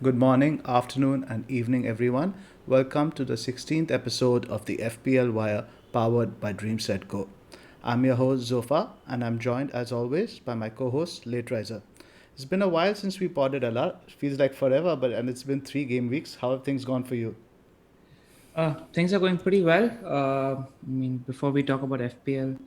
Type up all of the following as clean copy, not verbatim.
Good morning, afternoon, and evening, everyone. Welcome to the 16th episode of the FPL Wire powered by DreamSetGo. I'm your host, Zophar, and I'm joined, as always, by my co host, Lateriser. It's been a while since we podded a lot. It feels like forever, and it's been 3 game weeks. How have things gone for you? Things are going pretty well. Before we talk about FPL,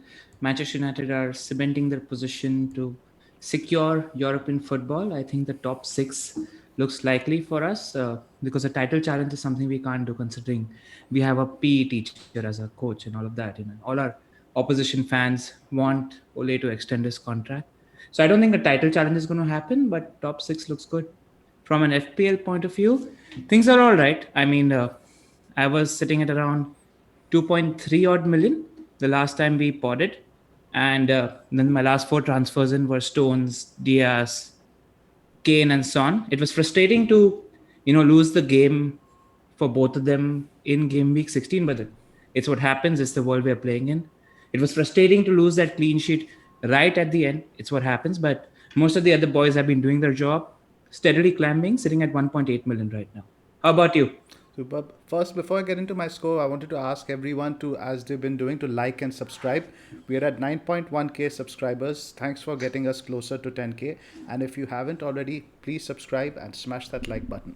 Manchester United are cementing their position to secure European football. I think the top six looks likely for us because a title challenge is something we can't do considering we have a PE teacher as a coach and all of that. All our opposition fans want Ole to extend his contract. So I don't think a title challenge is going to happen, but top six looks good. From an FPL point of view, things are all right. I was sitting at around 2.3 odd million the last time we podded. And then my last four transfers in were Stones, Diaz, Kane, and Son. It was frustrating to, lose the game for both of them in game week 16, but it's what happens. It's the world we're playing in. It was frustrating to lose that clean sheet right at the end. It's what happens. But most of the other boys have been doing their job, steadily climbing, sitting at 1.8 million right now. How about you? So, but first, before I get into my score, I wanted to ask everyone to, as they've been doing, to like and subscribe. We are at 9.1k subscribers. Thanks for getting us closer to 10k. And if you haven't already, please subscribe and smash that like button.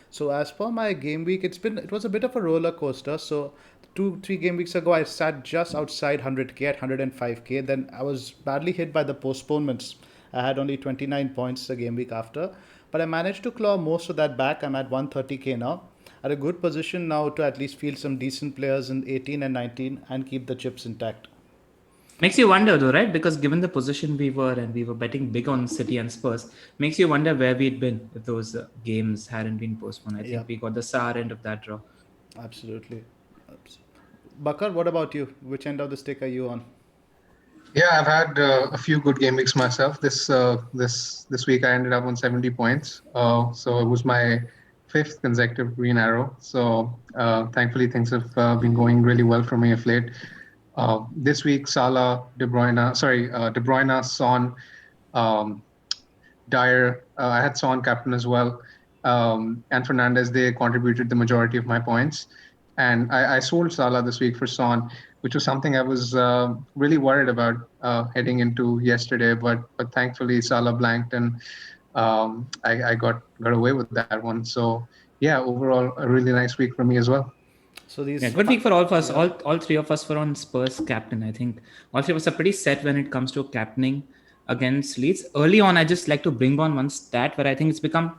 So as for my game week, it was a bit of a roller coaster. So 2 3 game weeks ago, I sat just outside 100k at 105k. Then I was badly hit by the postponements. I had only 29 points the game week after, but I managed to claw most of that back. I'm at 130k now. At a good position now to at least field some decent players in 18 and 19 and keep the chips intact. Makes you wonder though, right? Because given the position we were and we were betting big on City and Spurs, makes you wonder where we'd been if those games hadn't been postponed. I think Yep, we got the SAR end of that draw. absolutely. Bakar, what about you? Which end of the stick are you on? Yeah, I've had a few good game weeks myself. This week I ended up on 70 points. So it was my fifth consecutive green arrow. So thankfully things have been going really well for me of late. This week Salah, De Bruyne, Son, um, Dyer. I had Son captain as well, and Fernandez. They contributed the majority of my points, and I sold Salah this week for Son, which was something I was really worried about heading into yesterday. But thankfully Salah blanked, and I got away with that one. So yeah, overall a really nice week for me as well. So Yeah, these, good week for all of us. yeah. All three of us were on Spurs captain. I think all three of us are pretty set when it comes to captaining against Leeds. Early on, I just like to bring on one stat where I think it's become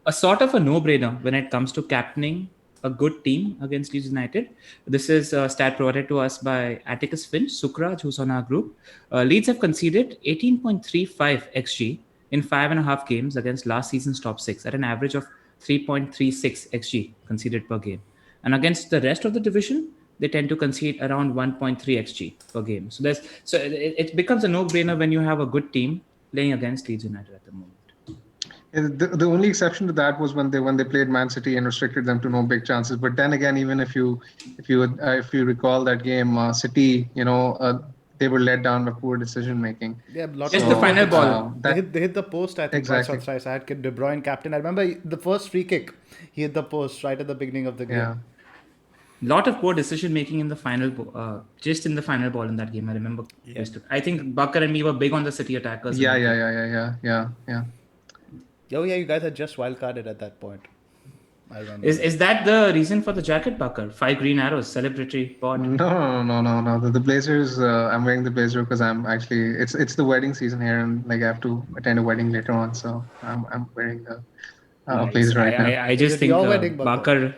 a sort of a no-brainer when it comes to captaining a good team against Leeds United. This is a stat provided to us by Atticus Finch, Sukraj, who's on our group. Leeds have conceded 18.35 xG in 5.5 games against last season's top six at an average of 3.36 xG conceded per game. And against the rest of the division, they tend to concede around 1.3 xG per game. So it becomes a no-brainer when you have a good team playing against Leeds United at the moment. And the only exception to that was when they played Man City and restricted them to no big chances. But then again, even if you recall that game, City, they were let down by poor decision making. Yeah, a lot of Just the poor So final hits. ball. They that hit the post, I think, twice or exactly, thrice. I had De Bruyne captain. I remember the first free kick, he hit the post right at the beginning of the game. yeah, Lot of poor decision making in the just in the final ball in that game. I remember. Yeah. I think Bakar and me were big on the City attackers in yeah, that yeah, game. yeah, yeah, yeah, yeah, yeah. Oh, yeah, you guys had just wildcarded at that point. I remember Is that. is that the reason for the jacket, Bakar? 5 green arrows, celebratory pod. No, no, no, no, no. The Blazers. I'm wearing the blazer because I'm actually it's the wedding season here, and like I have to attend a wedding later on, so I'm wearing the Nice. blazer I right now. I, I Is just it think your wedding, Bakar? Bakar,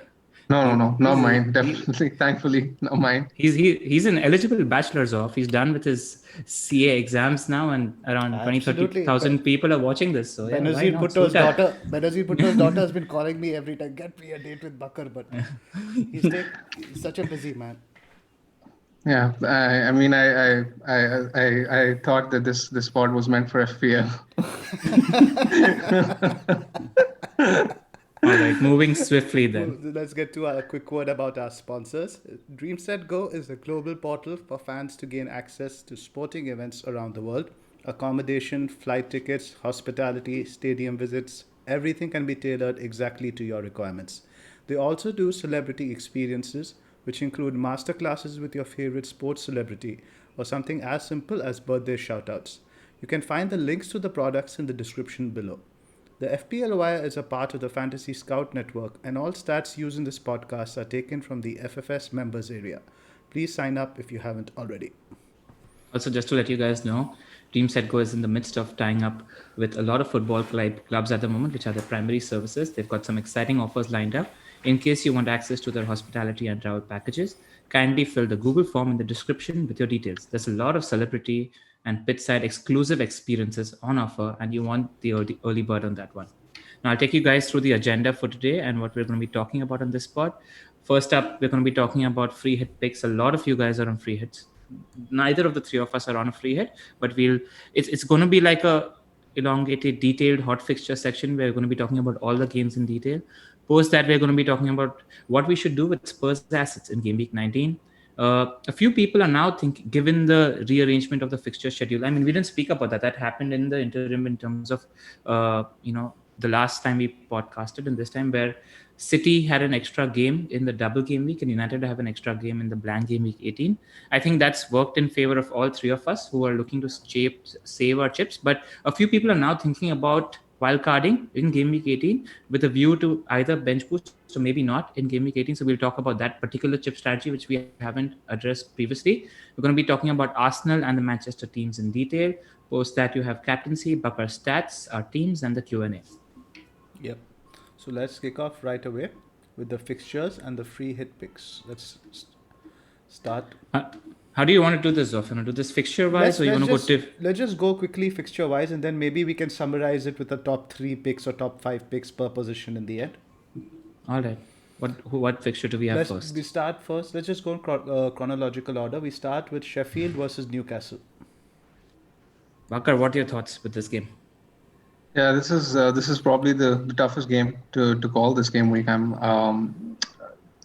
No, no, he, no, not mine. Definitely, thankfully, not mine. he's an eligible bachelor's off. He's done with his CA exams now, and around 20 Absolutely. 30,000 people are watching this. So yeah, why Benazir not? Bhutto's Suit up. daughter. Benazir Bhutto's daughter has been calling me every time. Get me a date with Bakar, but he's such a busy man. Yeah, I mean, I thought that this pod was meant for FPL. All right, moving swiftly Well, then. let's get to a quick word about our sponsors. DreamSetGo is a global portal for fans to gain access to sporting events around the world. Accommodation, flight tickets, hospitality, stadium visits, Everything can be tailored exactly to your requirements. They also do celebrity experiences, which include masterclasses with your favorite sports celebrity or something as simple as birthday shoutouts. You can find the links to the products in the description below. The FPL Wire is a part of the Fantasy Scout Network, and all stats used in this podcast are taken from the FFS members area. Please sign up if you haven't already. Also, just to let you guys know, DreamSetGo is in the midst of tying up with a lot of football clubs at the moment, which are their primary services. They've got some exciting offers lined up. In case you want access to their hospitality and travel packages, kindly fill the Google form in the description with your details. There's a lot of celebrity and pitchside exclusive experiences on offer, and you want the early bird on that one. Now, I'll take you guys through the agenda for today and what we're going to be talking about on this spot. First up, we're going to be talking about free hit picks. A lot of you guys are on free hits. Neither of the three of us are on a free hit, but it's going to be like a elongated, detailed hot fixture section where we're going to be talking about all the games in detail. Post that, we're going to be talking about what we should do with Spurs assets in Game Week 19. A few people are now thinking, given the rearrangement of the fixture schedule. I mean, we didn't speak about that. That happened in the interim in terms of, the last time we podcasted and this time where City had an extra game in the double game week and United have an extra game in the blank game week 18. I think that's worked in favor of all three of us who are looking to save our chips. But a few people are now thinking about wildcarding in game week 18 with a view to either bench boost or maybe not in game week 18. So we'll talk about that particular chip strategy, which we haven't addressed previously. We're going to be talking about Arsenal and the Manchester teams in detail. Post that, you have captaincy, Bakar stats, our teams, and the Q&A. Yep. So let's kick off right away with the fixtures and the free hit picks. Let's start. How do you want to do this, Zophar? Do this fixture wise, or you want to go to? Let's just go quickly fixture wise, and then maybe we can summarize it with the top 3 picks or top 5 picks per position in the end. All right. What fixture do we have first? We start first. Let's just go in chronological order. We start with Sheffield versus Newcastle. Bakar, what are your thoughts with this game? Yeah, this is probably the toughest game to call this game week.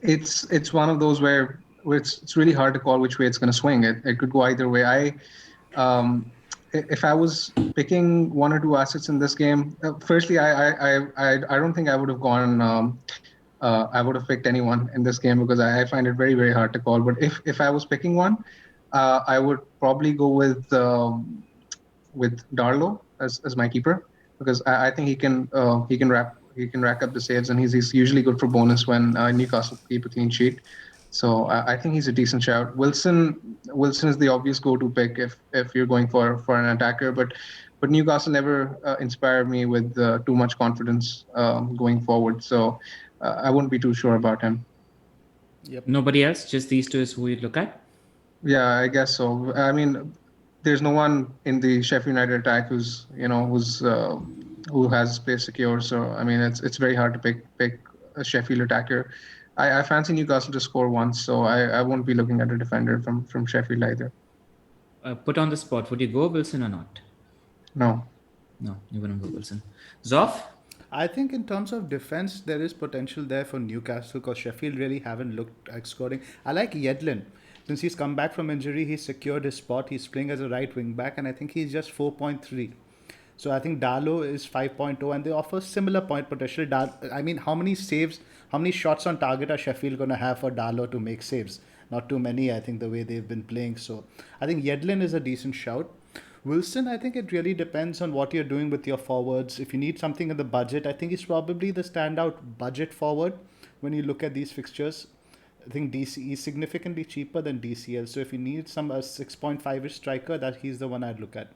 It's one of those where it's really hard to call which way it's going to swing. It could go either way. If I was picking one or two assets in this game, firstly, I don't think I would have gone. I would have picked anyone in this game because I find it very, very hard to call. But if I was picking one, I would probably go with Darlow as my keeper, because I think he can rack up the saves, and he's usually good for bonus when Newcastle keep a clean sheet. So I think he's a decent shout. Wilson is the obvious go-to pick if you're going for an attacker, but Newcastle never inspired me with too much confidence going forward. So I wouldn't be too sure about him. Yep. Nobody else, just these two is who you look at? Yeah, I guess so. I mean, there's no one in the Sheffield United attack who has place secure. So I mean, it's very hard to pick a Sheffield attacker. I fancy Newcastle to score once, so I won't be looking at a defender from Sheffield either. Put on the spot, would you go Wilson or not? No, you wouldn't go Wilson. Zoff? I think in terms of defense, there is potential there for Newcastle because Sheffield really haven't looked like scoring. I like Yedlin. Since he's come back from injury, he's secured his spot. He's playing as a right wing back, and I think he's just 4.3. So I think Darlow is 5.0, and they offer similar point potential. I mean, how many shots on target are Sheffield going to have for Darlow to make saves? Not too many, I think, the way they've been playing. So I think Yedlin is a decent shout. Wilson, I think it really depends on what you're doing with your forwards. If you need something in the budget, I think he's probably the standout budget forward when you look at these fixtures. I think DC is significantly cheaper than DCL. So if you need some 6.5-ish striker, that he's the one I'd look at.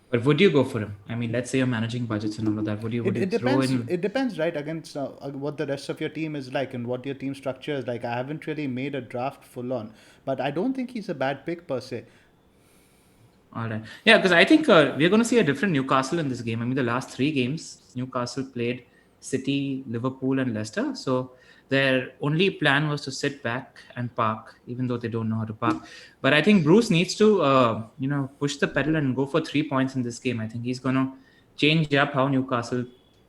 But would you go for him? I mean, let's say you're managing budgets and all of that. Would you throw in? It depends, right? Against what the rest of your team is like and what your team structure is like. I haven't really made a draft full on, but I don't think he's a bad pick per se. All right. Yeah, because I think we're going to see a different Newcastle in this game. I mean, the last 3 games, Newcastle played City, Liverpool, and Leicester. So their only plan was to sit back and park, even though they don't know how to park. But I think Bruce needs to, push the pedal and go for 3 points in this game. I think he's going to change up how Newcastle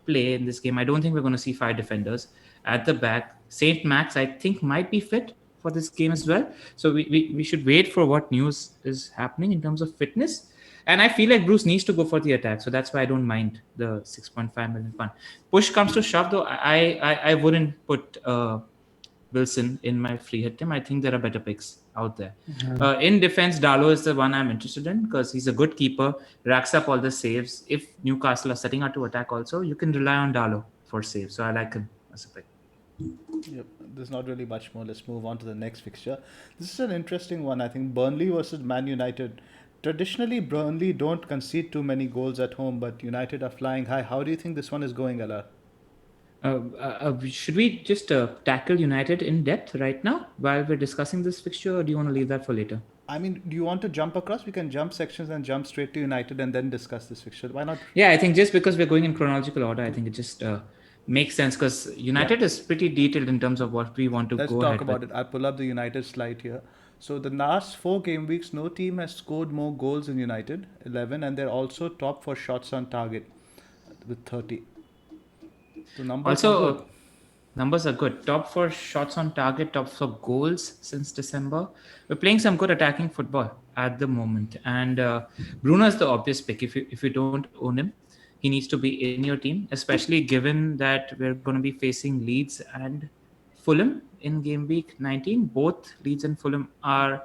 play in this game. I don't think we're going to see 5 defenders at the back. St. Max, I think, might be fit for this game as well. So we should wait for what news is happening in terms of fitness. And I feel like Bruce needs to go for the attack, so that's why I don't mind the 6.5 million fund. Push comes to shove, though, I wouldn't put Wilson in my free hit team. I think there are better picks out there. In defense, Dalo is the one I'm interested in because he's a good keeper, racks up all the saves. If Newcastle are setting out to attack also, you can rely on Dalo for saves. So I like him as a pick. Yep, there's not really much more. Let's move on to the next fixture. This is an interesting one. I think Burnley versus Man United. Traditionally, Burnley don't concede too many goals at home, but United are flying high. How do you think this one is going, Ala? Should we just tackle United in depth right now while we're discussing this fixture, or do you want to leave that for later? I mean, do you want to jump across? We can jump sections and jump straight to United and then discuss this fixture. Why not? Yeah, I think just because we're going in chronological order, I think it just makes sense because United is pretty detailed in terms of what we want to Let's go talk ahead about with. it. I'll pull up the United slide here. So the last 4 game weeks, no team has scored more goals in United, 11, and they're also top for shots on target with 30. So numbers are good. Also, numbers are good. Top for shots on target, top for goals since December. We're playing some good attacking football at the moment. And Bruno is the obvious pick. If you don't own him, he needs to be in your team, especially given that we're going to be facing Leeds and Fulham in game week 19. Both Leeds and Fulham are...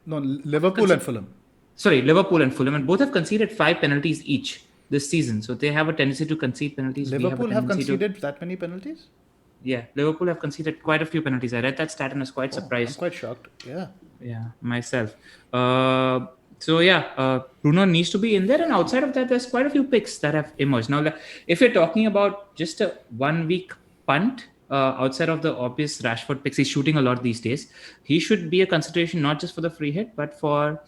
No, Liverpool and Fulham. Sorry, Liverpool and Fulham. And both have conceded 5 penalties each this season. So they have a tendency to concede penalties. Liverpool We have a tendency conceded that many penalties? Yeah, Liverpool have conceded quite a few penalties. I read that stat and was quite I'm surprised. quite shocked. Yeah. Yeah, myself. Bruno needs to be in there, and outside of that, there's quite a few picks that have emerged. Now, if you're talking about just a 1 week punt, outside of the obvious Rashford picks, he's shooting a lot these days. He should be a consideration not just for the free hit, but for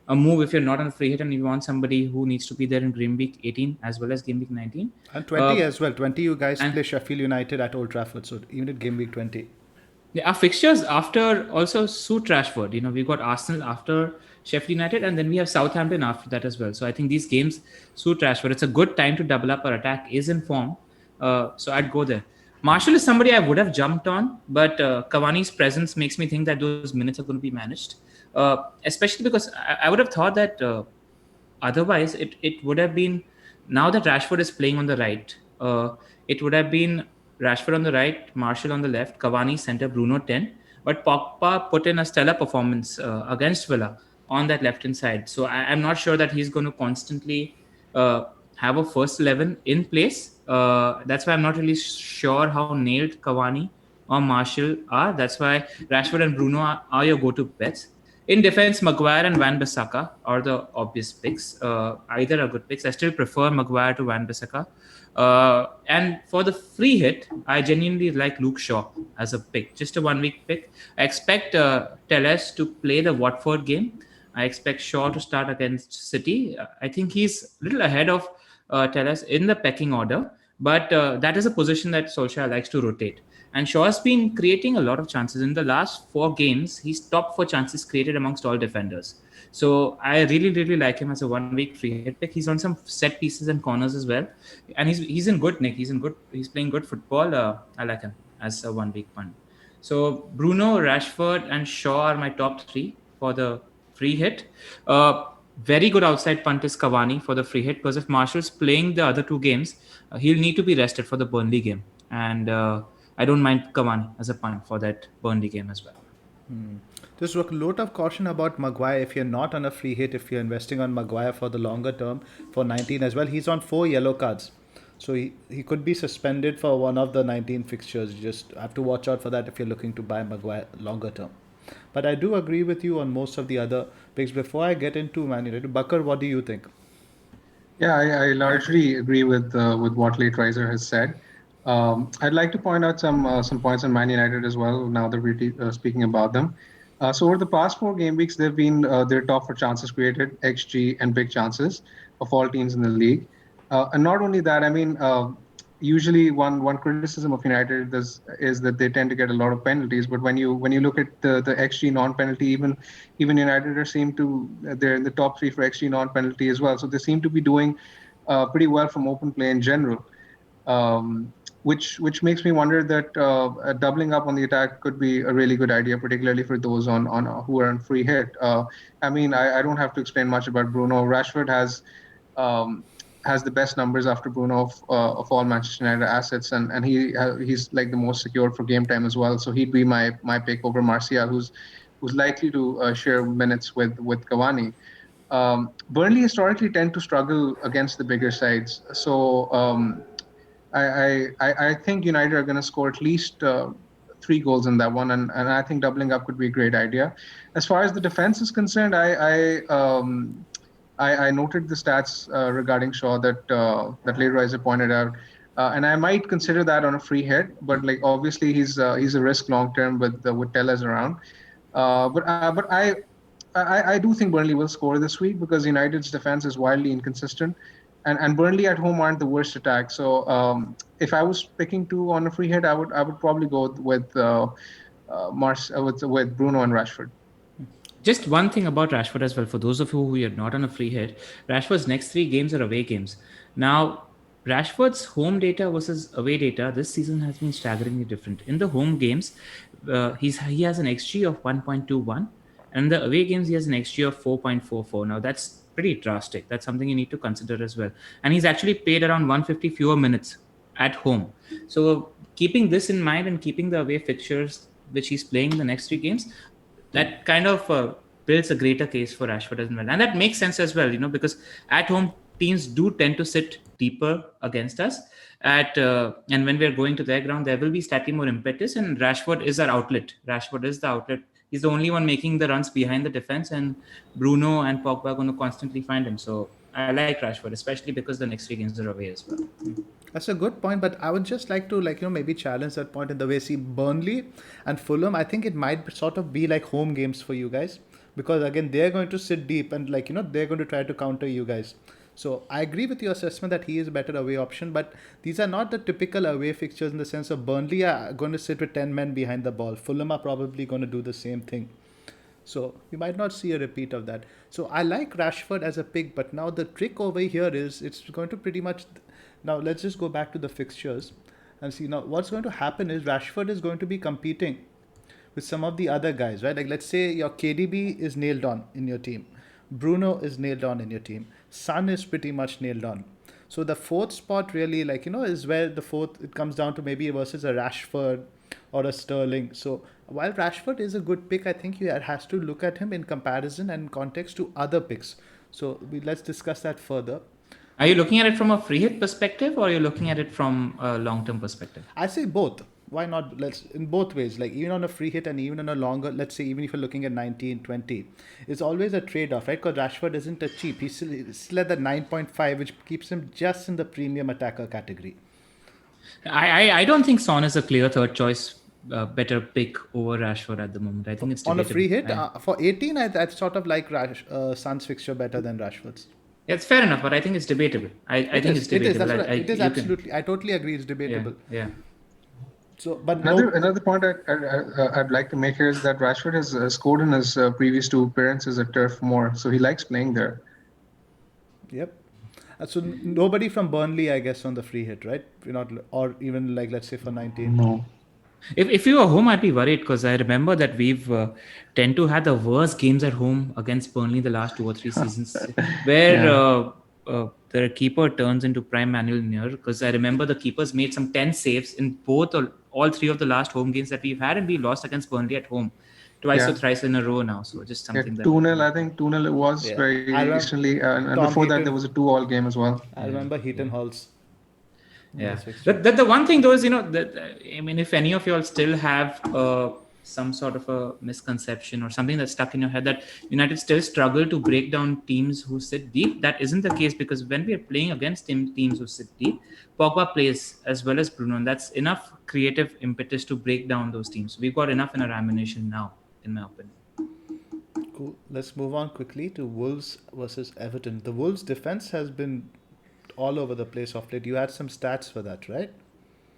a move if you're not on a free hit and you want somebody who needs to be there in Game Week 18 as well as Game Week 19. And 20 as well. 20 you guys play Sheffield United at Old Trafford. So even at Game Week 20. Yeah, our fixtures after also suit Rashford. We got Arsenal after Sheffield United, and then we have Southampton after that as well. So I think these games suit Rashford. It's a good time to double up. Our attack is in form. So I'd go there. Marshall is somebody I would have jumped on, but Cavani's presence makes me think that those minutes are going to be managed. Especially because I would have thought that otherwise it would have been, now that Rashford is playing on the right, it would have been Rashford on the right, Marshall on the left, Cavani center, Bruno 10. But Pogba put in a stellar performance against Villa on that left-hand side. So I'm not sure that he's going to constantly have a first 11 in place. That's why I'm not really sure how nailed Cavani or Marshall are. That's why Rashford and Bruno are your go-to bets. In defense, Maguire and Wan-Bissaka are the obvious picks. Either are good picks. I still prefer Maguire to Wan-Bissaka. And for the free hit, I genuinely like Luke Shaw as a pick. Just a 1 week pick. I expect Telles to play the Watford game. I expect Shaw to start against City. I think he's a little ahead of Telles in the pecking order. But that is a position that Solskjaer likes to rotate. And Shaw has been creating a lot of chances. In the last 4 games, he's top for chances created amongst all defenders. So I really, really like him as a 1 week free hit pick. He's on some set pieces and corners as well. And he's in good nick. He's playing good football. I like him as a 1 week punt. So Bruno, Rashford, and Shaw are my top 3 for the free hit. Very good outside punt is Cavani for the free hit, because if Marshall's playing the other 2 games, he'll need to be rested for the Burnley game. And I don't mind Cavani as a punt for that Burnley game as well. Just a lot of caution about Maguire. If you're not on a free hit, if you're investing on Maguire for the longer term, for 19 as well, he's on 4 yellow cards. So he could be suspended for one of the 19 fixtures. You just have to watch out for that if you're looking to buy Maguire longer term. But I do agree with you on most of the other picks. Before I get into Man United, Bakar, what do you think? Yeah, I largely agree with what Lateriser has said. I'd like to point out some points on Man United as well, now that we're speaking about them. So over the past 4 game weeks, they've been they're top for chances created, XG, and big chances of all teams in the league. And not only that, I mean, usually one criticism of United is that they tend to get a lot of penalties. But when you look at the XG non-penalty, even United they're in the top 3 for XG non-penalty as well. So they seem to be doing pretty well from open play in general. which makes me wonder that doubling up on the attack could be a really good idea, particularly for those on who are on free hit. I mean, I don't have to explain much about Bruno. Rashford um, has the best numbers after Bruno of all Manchester United assets, and he's like the most secure for game time as well. So he'd be my pick over Martial, who's likely to share minutes with Cavani. Burnley historically tend to struggle against the bigger sides, so I think United are going to score at least 3 goals in that one, and I think doubling up could be a great idea. As far as the defense is concerned, I noted the stats regarding Shaw that Lateriser pointed out, and I might consider that on a free hit. But like obviously he's a risk long term with Tellez around. But I do think Burnley will score this week because United's defense is wildly inconsistent, and Burnley at home aren't the worst attack. So if I was picking two on a free hit, I would probably go with Bruno and Rashford. Just one thing about Rashford as well, for those of you who are not on a free hit, Rashford's next 3 games are away games. Now, Rashford's home data versus away data this season has been staggeringly different. In the home games, he has an XG of 1.21, and in the away games, he has an XG of 4.44. Now, that's pretty drastic. That's something you need to consider as well. And he's actually played around 150 fewer minutes at home. So, keeping this in mind and keeping the away fixtures which he's playing in the next 3 games, that kind of builds a greater case for Rashford as well. And that makes sense as well, because at home teams do tend to sit deeper against us. And when we're going to their ground, there will be slightly more impetus, and Rashford is our outlet. Rashford is the outlet. He's the only one making the runs behind the defense, and Bruno and Pogba are going to constantly find him. So I like Rashford, especially because the next 3 games are away as well. That's a good point, but I would just like to maybe challenge that point in the way. See, Burnley and Fulham, I think it might sort of be like home games for you guys, because again they're going to sit deep and they're going to try to counter you guys. So I agree with your assessment that he is a better away option, but these are not the typical away fixtures in the sense of Burnley are going to sit with 10 men behind the ball. Fulham are probably going to do the same thing. So you might not see a repeat of that. So I like Rashford as a pick, but now the trick over here is it's going to pretty much... Now let's just go back to the fixtures and see. Now what's going to happen is Rashford is going to be competing with some of the other guys, right? Like let's say your KDB is nailed on in your team. Bruno is nailed on in your team. Son is pretty much nailed on. So the fourth spot really is where it comes down to maybe versus a Rashford or a Sterling. So while Rashford is a good pick, I think you has to look at him in comparison and context to other picks. So let's discuss that further. Are you looking at it from a free hit perspective, or are you looking at it from a long-term perspective? I say both. Why not? Let's in both ways, like even on a free hit and even on a longer, let's say even if you're looking at 19, 20, it's always a trade-off, right? Because Rashford isn't a cheap. He's still at the 9.5, which keeps him just in the premium attacker category. I don't think Son is a clear third choice better pick over Rashford at the moment. I think it's on debatable. A free hit. For 18, I sort of like Son's fixture better than Rashford's. It's fair enough, but I think it's debatable. I think it's debatable. It is absolutely. I totally agree. It's debatable. Yeah. So, but another point I'd like to make here is that Rashford has scored in his previous 2 appearances at Turf Moor, so he likes playing there. Yep. So nobody from Burnley, I guess, on the free hit, right? You're not, or even like let's say for 19. No. If you were home, I'd be worried because I remember that we've tend to have the worst games at home against Burnley the last 2 or 3 seasons, where the keeper turns into prime Manuel Neuer. Because I remember the keepers made some 10 saves in all 3 of the last home games that we've had, and we lost against Burnley at home twice or thrice in a row now. So just something that 2-0, I think 2-0 it was very recently, and before that there was a 2-2 game as well. I remember Heaton Halls. Yeah. The one thing though is, if any of you all still have some sort of a misconception or something that's stuck in your head that United still struggle to break down teams who sit deep, that isn't the case, because when we are playing against teams who sit deep, Pogba plays as well as Bruno, and that's enough creative impetus to break down those teams. We've got enough in our ammunition now, in my opinion. Cool. Let's move on quickly to Wolves versus Everton. The Wolves defense has been all over the place of late. You had some stats for that, right?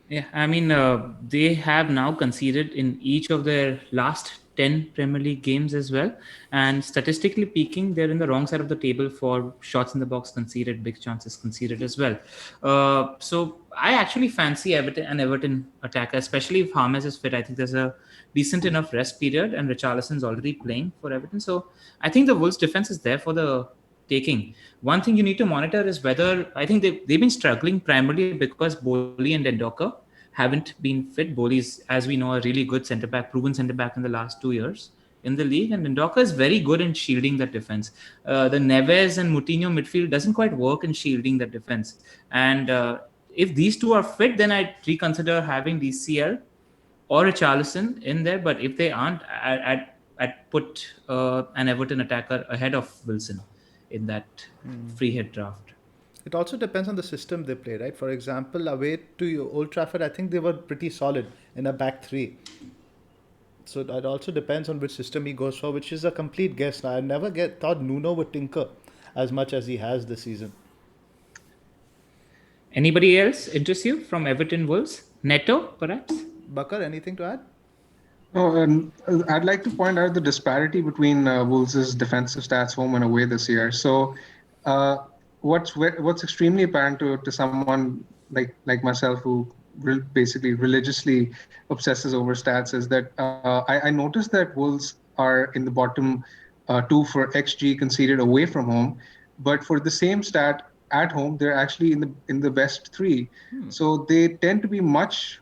Yeah, they have now conceded in each of their last 10 Premier League games as well. And statistically speaking, they're in the wrong side of the table for shots in the box conceded, big chances conceded as well. So I actually fancy Everton attacker, especially if James is fit. I think there's a decent enough rest period, and Richarlison's already playing for Everton. So I think the Wolves defense is there for the taking. One thing you need to monitor is whether I think they've been struggling primarily because Boli and Endoka haven't been fit. Boli is, as we know, a really good centre back, proven centre back in the last 2 years in the league, and Endoka is very good in shielding that defense. The Neves and Moutinho midfield doesn't quite work in shielding that defense, and if these two are fit, then I'd reconsider having DCL or a Charlison in there. But if they aren't, I'd put an Everton attacker ahead of Wilson in that free hit draft. It also depends on the system they play, right? For example, away to Old Trafford, I think they were pretty solid in a back three. So it also depends on which system he goes for, which is a complete guess. I never thought Nuno would tinker as much as he has this season. Anybody else interest you from Everton Wolves? Neto, perhaps? Bakar, anything to add? Oh, I'd like to point out the disparity between Wolves' defensive stats home and away this year. So, what's extremely apparent to someone like myself who basically religiously obsesses over stats is that I noticed that Wolves are in the bottom two for XG conceded away from home, but for the same stat at home, they're actually in the best three. So they tend to be much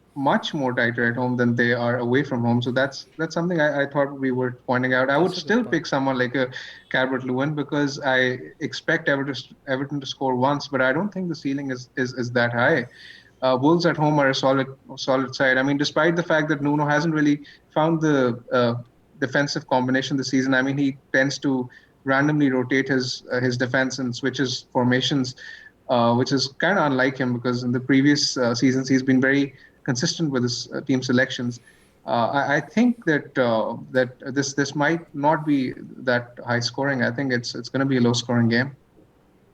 more tighter at home than they are away from home. So that's something I thought we were pointing out. I would still pick someone like a Calvert Lewin because I expect Everton to score once, but I don't think the ceiling is that high. Wolves at home are a solid side. I mean, despite the fact that Nuno hasn't really found the defensive combination this season. I mean, he tends to randomly rotate his defense and switches formations, which is kind of unlike him because in the previous seasons he's been very consistent with his team selections. I think that this might not be that high scoring. I think it's going to be a low scoring game.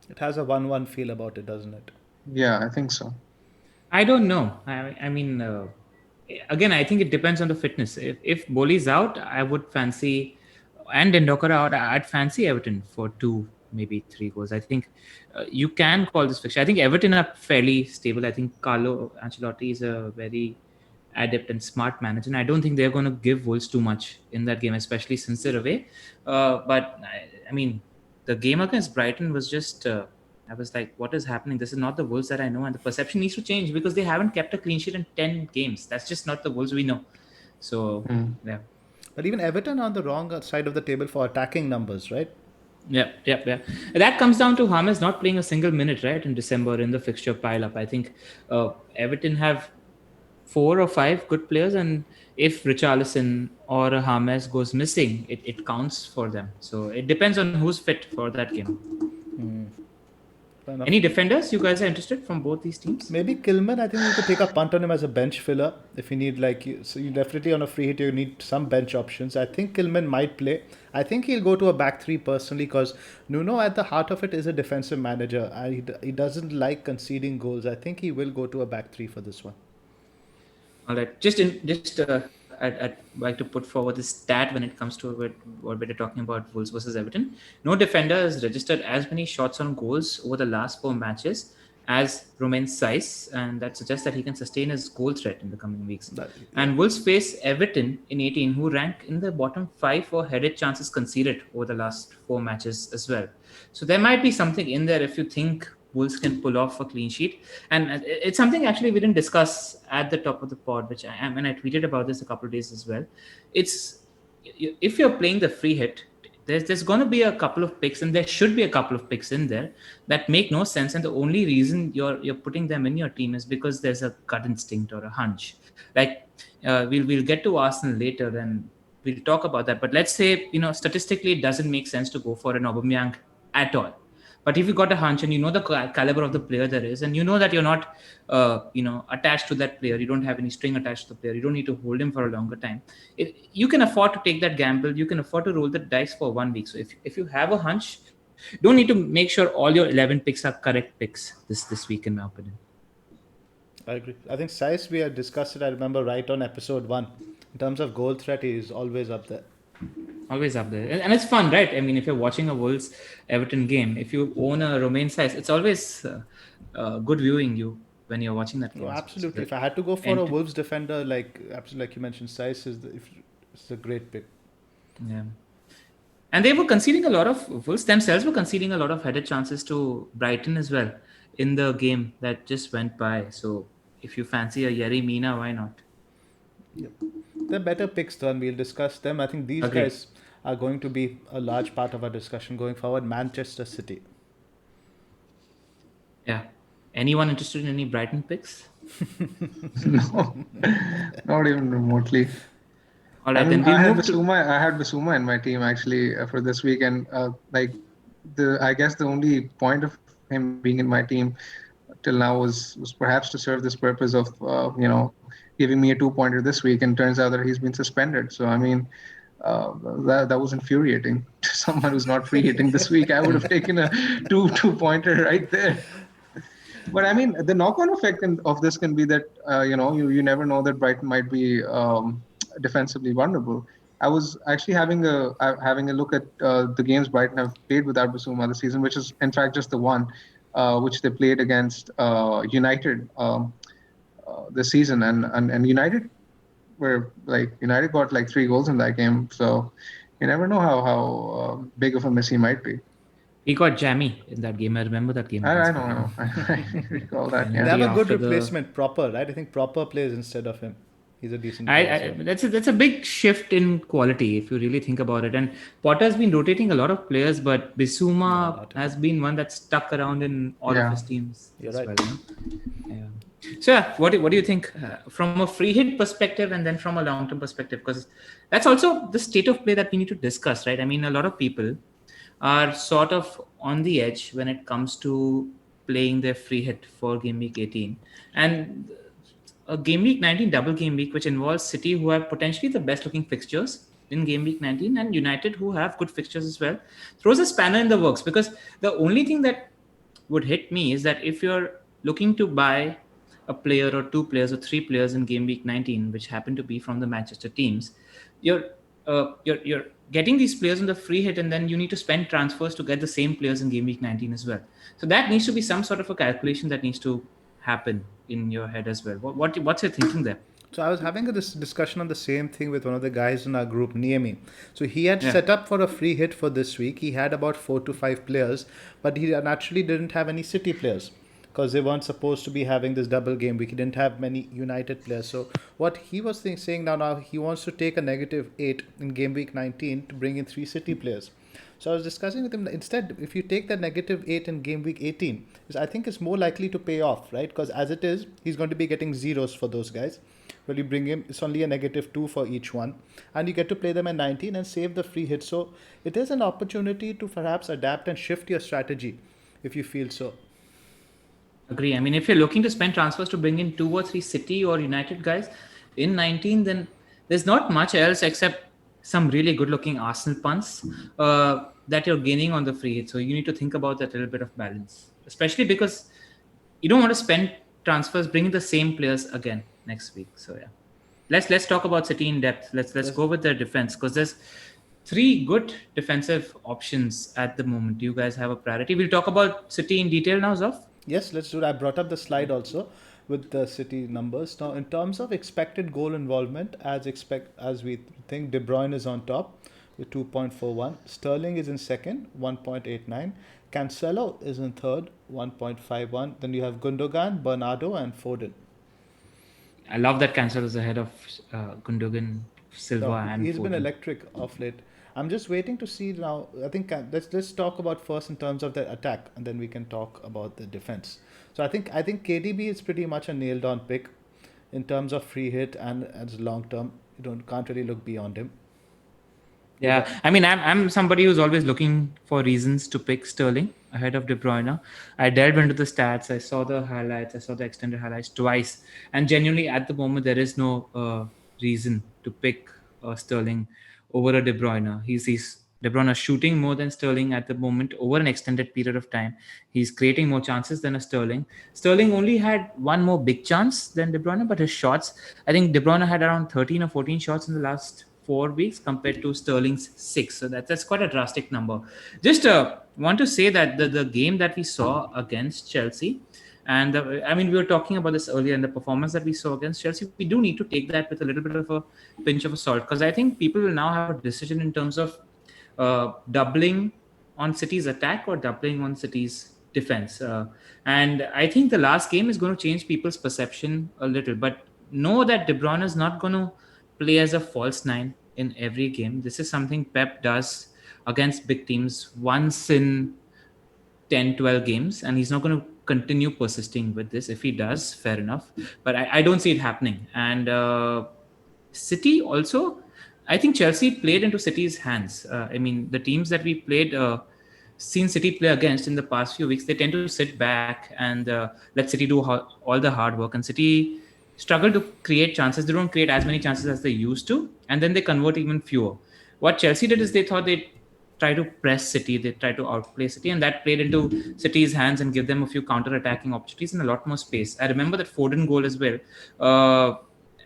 It has a 1-1 feel about it, doesn't it? Yeah, I think so. I don't know. I mean, again, I think it depends on the fitness. If Boli's out, I would fancy, and Ndokara out, I'd fancy Everton for 2, maybe 3 goals. I think you can call this fixture. I think Everton are fairly stable. I think Carlo Ancelotti is a very adept and smart manager, and I don't think they're going to give Wolves too much in that game, especially since they're away. But I mean, the game against Brighton was just. I was like, what is happening? This is not the Wolves that I know. And the perception needs to change because they haven't kept a clean sheet in 10 games. That's just not the Wolves we know. So, yeah. But even Everton are on the wrong side of the table for attacking numbers, right? Yeah. That comes down to James not playing a single minute, right, in December in the fixture pile-up. I think Everton have 4 or 5 good players, and if Richarlison or a James goes missing, it counts for them. So it depends on who's fit for that game. Any defenders you guys are interested from both these teams? Maybe Kilman. I think you could take a punt on him as a bench filler if you need so you definitely on a free hit you need some bench options. I think Kilman might play. I think he'll go to a back three personally because Nuno at the heart of it is a defensive manager. He doesn't like conceding goals. I think he will go to a back three for this one. All right, I'd like to put forward this stat when it comes to what we're talking about Wolves versus Everton. No defender has registered as many shots on goals over the last 4 matches as Romain Saiss, and that suggests that he can sustain his goal threat in the coming weeks. And Wolves face Everton in 18, who rank in the bottom 5 for headed chances conceded over the last 4 matches as well. So there might be something in there if you think Wolves can pull off a clean sheet. And it's something actually we didn't discuss at the top of the pod, which I tweeted about this a couple of days as well. It's if you're playing the free hit, there's going to be a couple of picks, and there should be a couple of picks in there that make no sense. And the only reason you're putting them in your team is because there's a gut instinct or a hunch. Like we'll get to Arsenal later, and we'll talk about that. But let's say statistically it doesn't make sense to go for an Aubameyang at all. But if you got a hunch and you know the caliber of the player there is, and you know that you're not, attached to that player, you don't have any string attached to the player, you don't need to hold him for a longer time. You can afford to take that gamble. You can afford to roll the dice for 1 week. So if you have a hunch, don't need to make sure all your 11 picks are correct picks this week, in my opinion. I agree. I think Saiss, we had discussed it, I remember, right on episode 1. In terms of goal threat, he is always up there. Always up there. And it's fun, right? I mean, if you're watching a Wolves Everton game, if you own a Romain Saiss, it's always good viewing. You when you're watching that game. No, as well. So absolutely. the If I had to go for a ent- Wolves defender, like you mentioned, Size is a great pick. yeah. And they were conceding a lot of Wolves themselves were conceding a lot of headed chances to Brighton as well in the game that just went by. So if you fancy a Yerry Mina, why not? Yep. They're better picks, though, and we'll discuss them. I think these Agree. guys are going to be a large part of our discussion going forward. Manchester City. Yeah. Anyone interested in any Brighton picks? No, not even remotely. All I right, mean, then we'll move to. I had Basuma in my team actually for this week, and I guess the only point of him being in my team till now was perhaps to serve this purpose of giving me a 2-pointer this week, and turns out that he's been suspended. So I mean, that was infuriating to someone who's not free hitting this week. I would have taken a 2-pointer right there. But I mean, the knock-on effect of this can be that you never know that Brighton might be defensively vulnerable. I was actually having a look at the games Brighton have played without Basuma this season, which is in fact just the one which they played against United this season, and United got like 3 goals in that game. So you never know how big of a miss he might be. He got jammy in that game. I remember that game. I against know, Brighton. I recall that. And They Yeah. have a good after the- replacement, Proper, right? I think Proper plays instead of him. He's a decent player. as well. That's a big shift in quality if you really think about it. And Potter's been rotating a lot of players, but Bissouma not has been one that's stuck around in all of his teams You're as right. well. Yeah. So what do you think from a free hit perspective and then from a long term perspective? Because that's also the state of play that we need to discuss, right? I mean, a lot of people are sort of on the edge when it comes to playing their free hit for game week 18, and a game week 19 double game week, which involves City, who have potentially the best looking fixtures in game week 19, and United, who have good fixtures as well, throws a spanner in the works. Because the only thing that would hit me is that if you're looking to buy a player or 2 players or 3 players in game week 19, which happen to be from the Manchester teams, you're getting these players on the free hit, and then you need to spend transfers to get the same players in game week 19 as well. So that needs to be some sort of a calculation that needs to happen in your head as well. What's your thinking there? So I was having this discussion on the same thing with one of the guys in our group, Niemi. So he had Yeah. set up for a free hit for this week. He had about 4 to 5 players, but he naturally didn't have any City players because they weren't supposed to be having this double game week. He didn't have many United players. So what he was saying now he wants to take a -8 in game week 19 to bring in 3 City players. So I was discussing with him, instead, if you take that -8 in game week 18, I think it's more likely to pay off, right? Because as it is, he's going to be getting zeros for those guys. Well, you bring him, it's only a -2 for each one. And you get to play them in 19 and save the free hit. So it is an opportunity to perhaps adapt and shift your strategy if you feel so. Agree. I mean, if you're looking to spend transfers to bring in 2 or 3 City or United guys in 19, then there's not much else except some really good-looking Arsenal punts that you're gaining on the free hit. So you need to think about that little bit of balance, especially because you don't want to spend transfers bringing the same players again next week. So yeah, let's talk about City in depth. Let's go with their defense, because there's 3 good defensive options at the moment. Do you guys have a priority? We'll talk about City in detail now, Zoff. Yes, let's do it. I brought up the slide also with the City numbers. Now, in terms of expected goal involvement, as we think, De Bruyne is on top with 2.41. Sterling is in second, 1.89. Cancelo is in third, 1.51. Then you have Gundogan, Bernardo, and Foden. I love that Cancel is ahead of Gundogan, Silva, So and he's been Foden. electric of late. I'm just waiting to see now. I think let's talk about first in terms of the attack, and then we can talk about the defense. So I think KDB is pretty much a nailed on pick in terms of free hit and as long term. You can't really look beyond him. Yeah, I mean, I'm somebody who's always looking for reasons to pick Sterling ahead of De Bruyne. I delved into the stats. I saw the highlights. I saw the extended highlights twice, and genuinely, at the moment, there is no reason to pick Sterling over a De Bruyne. He's De Bruyne shooting more than Sterling at the moment over an extended period of time. He's creating more chances than a Sterling. Sterling only had one more big chance than De Bruyne, but his shots, I think De Bruyne had around 13 or 14 shots in the last 4 weeks compared to Sterling's 6. So that's quite a drastic number. Just want to say that the game that we saw against Chelsea, And we were talking about this earlier, and the performance that we saw against Chelsea, we do need to take that with a little bit of a pinch of salt, because I think people will now have a decision in terms of doubling on City's attack or doubling on City's defense. And I think the last game is going to change people's perception a little. But know that De Bruyne is not going to play as a false nine in every game. This is something Pep does against big teams once in 10, 12 games, and he's not going to continue persisting with this. If he does, fair enough. But I don't see it happening. And City also, I think Chelsea played into City's hands. The teams that we played, seen City play against in the past few weeks, they tend to sit back and let City do all the hard work. And City struggle to create chances. They don't create as many chances as they used to, and then they convert even fewer. What Chelsea did is they thought they'd try to press City, they try to outplay City, and that played into City's hands and give them a few counter-attacking opportunities and a lot more space. I remember that Foden goal as well.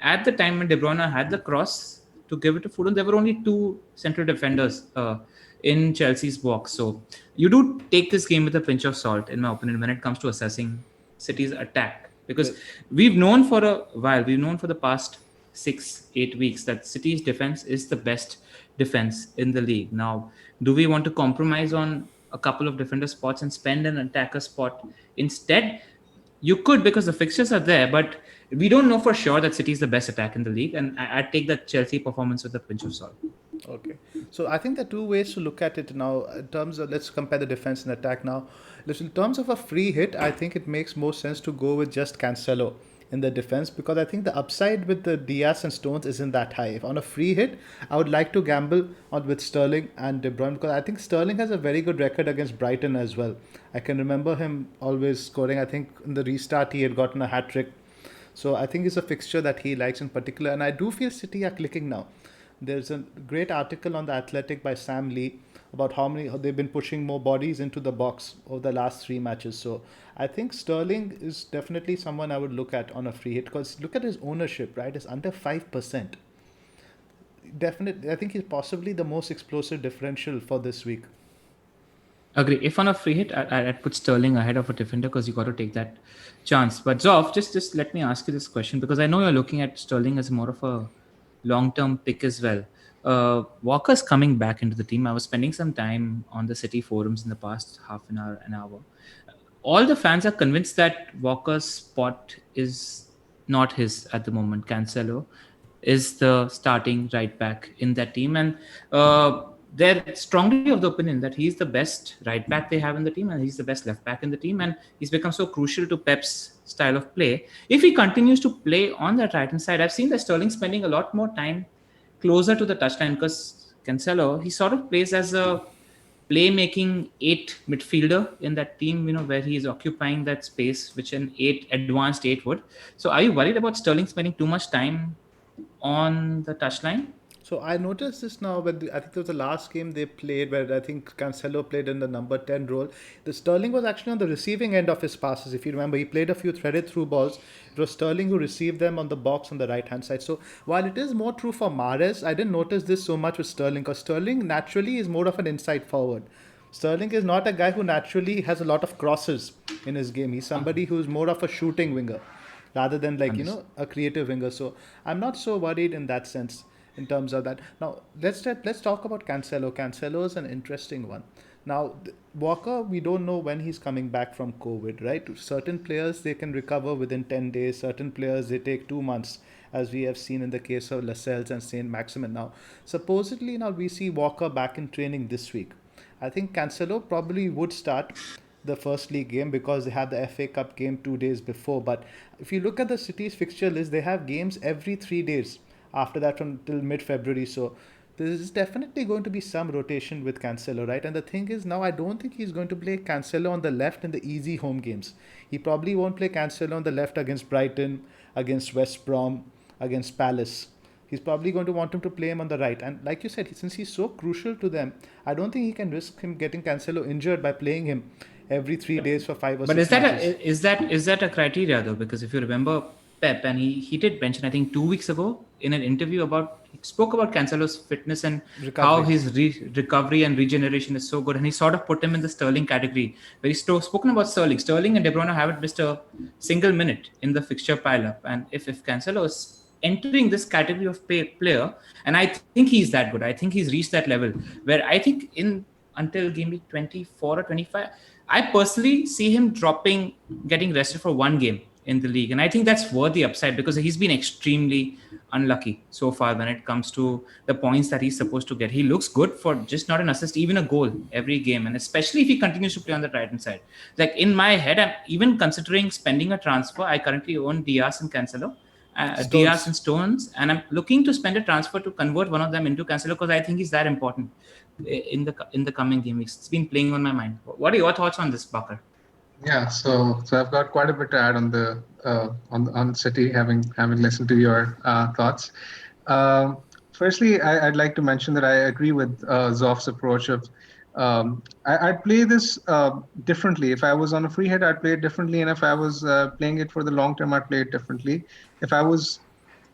At the time when De Bruyne had the cross to give it to Foden, there were only two central defenders in Chelsea's box. So you do take this game with a pinch of salt, in my opinion, when it comes to assessing City's attack. Because we've known for a while, we've known for the past 6-8 weeks that City's defense is the best defense in the league. Now, do we want to compromise on a couple of defender spots and spend an attacker spot instead? You could, because the fixtures are there, but we don't know for sure that City is the best attack in the league, and I'd take that Chelsea performance with a pinch of salt. Okay. So I think there are two ways to look at it now. In terms of, let's compare the defense and attack now. Listen, in terms of a free hit, I think it makes more sense to go with just Cancelo in the defense, because I think the upside with the Diaz and Stones isn't that high. If on a free hit, I would like to gamble on with Sterling and De Bruyne, because I think Sterling has a very good record against Brighton as well. I can remember him always scoring. I think in the restart he had gotten a hat trick. So I think it's a fixture that he likes in particular, and I do feel City are clicking now. There's a great article on The Athletic by Sam Lee about how they've been pushing more bodies into the box over the last 3 matches. So I think Sterling is definitely someone I would look at on a free hit, because look at his ownership, right? It's under 5%. Definitely, I think he's possibly the most explosive differential for this week. Agree. If on a free hit, I'd put Sterling ahead of a defender, because you got to take that chance. But Zoph, just let me ask you this question, because I know you're looking at Sterling as more of a long-term pick as well. Walker's coming back into the team. I was spending some time on the City forums in the past half an hour. All the fans are convinced that Walker's spot is not his at the moment. Cancelo is the starting right back in that team, and they're strongly of the opinion that he's the best right back they have in the team, and he's the best left back in the team, and he's become so crucial to Pep's style of play. If he continues to play on that right hand side, I've seen that Sterling spending a lot more time closer to the touchline, because Cancelo, he sort of plays as a playmaking 8 midfielder in that team, where he is occupying that space which an advanced 8 would. So are you worried about Sterling spending too much time on the touchline? So I noticed this now when I think it was the last game they played, where I think Cancelo played in the number 10 role. The Sterling was actually on the receiving end of his passes. If you remember, he played a few threaded through balls. It was Sterling who received them on the box on the right hand side. So while it is more true for Mahrez, I didn't notice this so much with Sterling, because Sterling naturally is more of an inside forward. Sterling is not a guy who naturally has a lot of crosses in his game. He's somebody who's more of a shooting winger rather than a creative winger. So I'm not so worried in that sense. In terms of that, now let's talk about Cancelo. Cancelo is an interesting one. Now Walker, we don't know when he's coming back from COVID, right? Certain players they can recover within 10 days. Certain players they take 2 months, as we have seen in the case of Lascelles and Saint Maximin. Now supposedly now we see Walker back in training this week. I think Cancelo probably would start the first league game, because they have the FA Cup game 2 days before. But if you look at the City's fixture list, they have games every 3 days after that until mid-February. So there is definitely going to be some rotation with Cancelo, right? And the thing is, now I don't think he's going to play Cancelo on the left in the easy home games. He probably won't play Cancelo on the left against Brighton, against West Brom, against Palace. He's probably going to want him to play him on the right. And like you said, since he's so crucial to them, I don't think he can risk him getting Cancelo injured by playing him every 3 days for 5 or 6 matches. But is that a criteria though? Because if you remember, Pep, and he did mention, I think 2 weeks ago in an interview he spoke about Cancelo's fitness and how Recovery. his recovery and regeneration is so good, and he sort of put him in the Sterling category. Where he's spoken about Sterling. Sterling and De Bruyne haven't missed a single minute in the fixture pile-up, and if Cancelo is entering this category of player, and I think he's that good. I think he's reached that level where I think in until game week 24 or 25, I personally see him getting rested for one game in the league. And I think that's worth the upside because he's been extremely unlucky so far when it comes to the points that he's supposed to get. He looks good for just not an assist, even a goal every game. And especially if he continues to play on the right hand side. Like in my head, I'm even considering spending a transfer. I currently own Diaz and Cancelo. Diaz and Stones, and I'm looking to spend a transfer to convert one of them into Cancelo because I think he's that important in the coming game weeks. It's been playing on my mind. What are your thoughts on this, Bakar? Yeah, so I've got quite a bit to add on the on City, having listened to your thoughts. Firstly, I'd like to mention that I agree with Zoph's approach of I'd play this differently. If I was on a free hit, I'd play it differently, and if I was playing it for the long term, I'd play it differently. If I was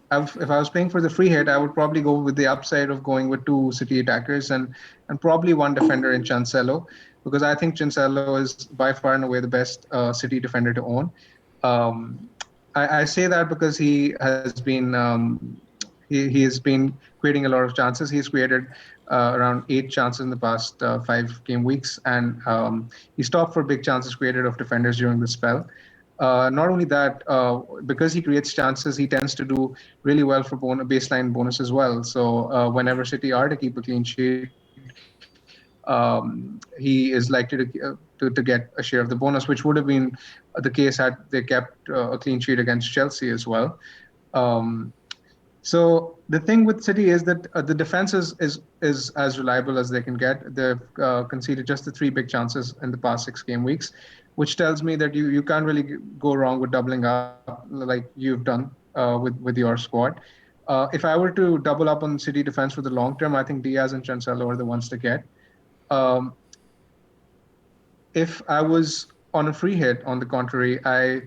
playing for the free hit, I would probably go with the upside of going with two City attackers and probably one defender in Cancelo, because I think Cancelo is by far and away the best City defender to own. I say that because he has been he has been creating a lot of chances. He's created around 8 chances in the past 5 game weeks, and he stopped for big chances created of defenders during the spell. Not only that, because he creates chances, he tends to do really well for baseline bonus as well. So whenever City are to keep a clean sheet, he is likely to get a share of the bonus, which would have been the case had they kept a clean sheet against Chelsea as well. Um, so the thing with City is that the defense is as reliable as they can get. They've conceded just the 3 big chances in the past 6 game weeks, which tells me that you can't really go wrong with doubling up like you've done with your squad. If I were to double up on City defense for the long term, I think Diaz and Cancelo are the ones to get. Um, if I was on a free hit, on the contrary, I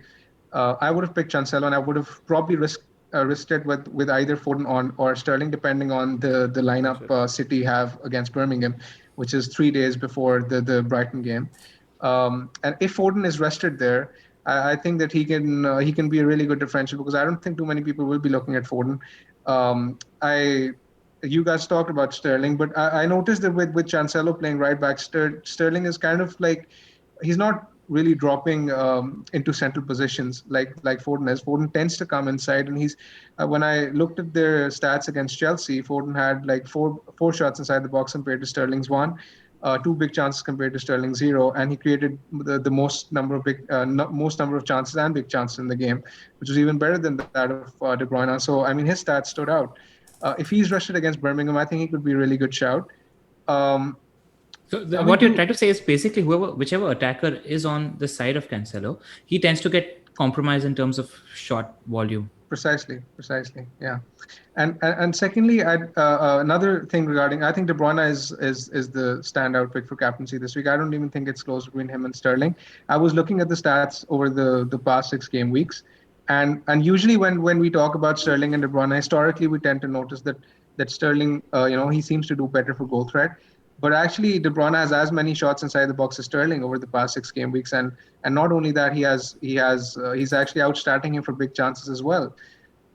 would have picked Cancelo, and I would have probably risked it with either Foden on or Sterling, depending on the lineup City have against Birmingham, which is 3 days before the Brighton game. And if Foden is rested there, I think that he can be a really good differential, because I don't think too many people will be looking at Foden. You guys talked about Sterling, but I noticed that with Cancelo playing right back, Sterling is kind of like, he's not really dropping into central positions like Foden is. Foden tends to come inside, and he's when I looked at their stats against Chelsea, Foden had like four shots inside the box compared to Sterling's 1. 2 big chances compared to Sterling's 0, and he created the most number of chances and big chances in the game, which was even better than that of De Bruyne. So I mean, his stats stood out. If he's rested against Birmingham, I think he could be a really good shout. What you're trying to say is basically whichever attacker is on the side of Cancelo, he tends to get compromised in terms of shot volume. Precisely, yeah. And secondly, another thing regarding, I think De Bruyne is the standout pick for captaincy this week. I don't even think it's close between him and Sterling. I was looking at the stats over the past 6 game weeks, and usually when we talk about Sterling and De Bruyne, historically we tend to notice that Sterling, he seems to do better for goal threat. But actually, De Bruyne has as many shots inside the box as Sterling over the past 6 game weeks, and not only that, he's actually outstatting him for big chances as well.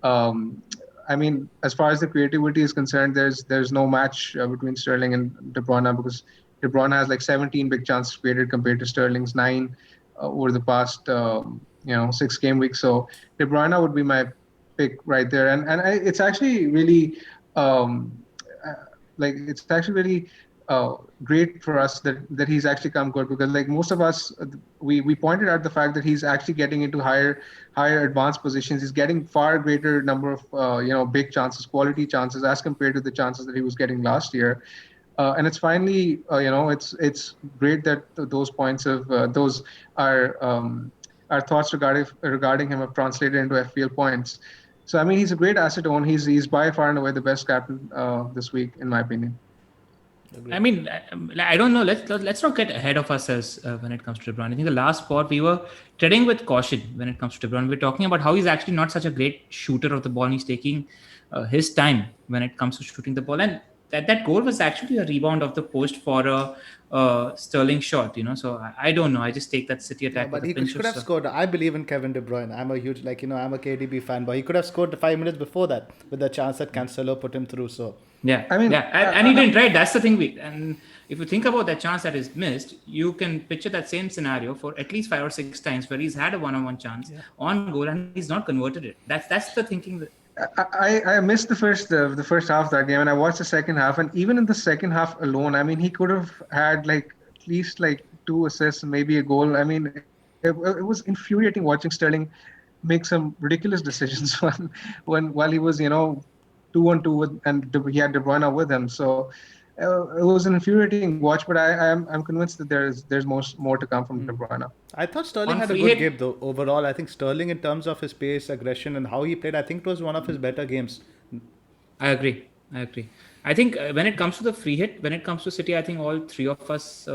I mean, as far as the creativity is concerned, there's no match between Sterling and De Bruyne, because De Bruyne has like 17 big chances created compared to Sterling's 9 over the past 6 game weeks. So De Bruyne would be my pick right there, and it's actually really great for us that he's actually come good, because like most of us, we pointed out the fact that he's actually getting into higher advanced positions. He's getting far greater number of big chances, quality chances, as compared to the chances that he was getting last year. And it's finally it's great that those points of those are our thoughts regarding him have translated into FPL points. So I mean, he's a great asset to own. He's by far and away the best captain this week, in my opinion. I mean, I don't know. Let's not get ahead of ourselves when it comes to De Bruyne. I think the last spot we were treading with caution when it comes to De Bruyne. We're talking about how he's actually not such a great shooter of the ball. And he's taking his time when it comes to shooting the ball, and that goal was actually a rebound of the post for a Sterling shot. So I don't know. I just take that City Yeah, attack but with a he pinch could of have salt. scored. I believe in Kevin De Bruyne. I'm a huge, I'm a KDB fan, but he could have scored 5 minutes before that with the chance that Cancelo put him through. So, Yeah, I mean, yeah, and he didn't, right? That's the thing. And if you think about that chance that is missed, you can picture that same scenario for at least 5 or 6 times where he's had a one-on-one chance on goal and he's not converted it. That's the thinking. I missed the first half of that game, and I watched the second half. And even in the second half alone, I mean, he could have had like at least like 2 assists, maybe a goal. I mean, it was infuriating watching Sterling make some ridiculous decisions while he was 2-on-2 with, and he had De Bruyne with him. So it was an infuriating watch. But I'm convinced that there's more to come from De Bruyne. I thought Sterling On had a free good hit, game though. Overall, I think Sterling, in terms of his pace, aggression, and how he played, I think it was one of his better games. I agree. I think when it comes to the free hit, when it comes to City, I think all three of us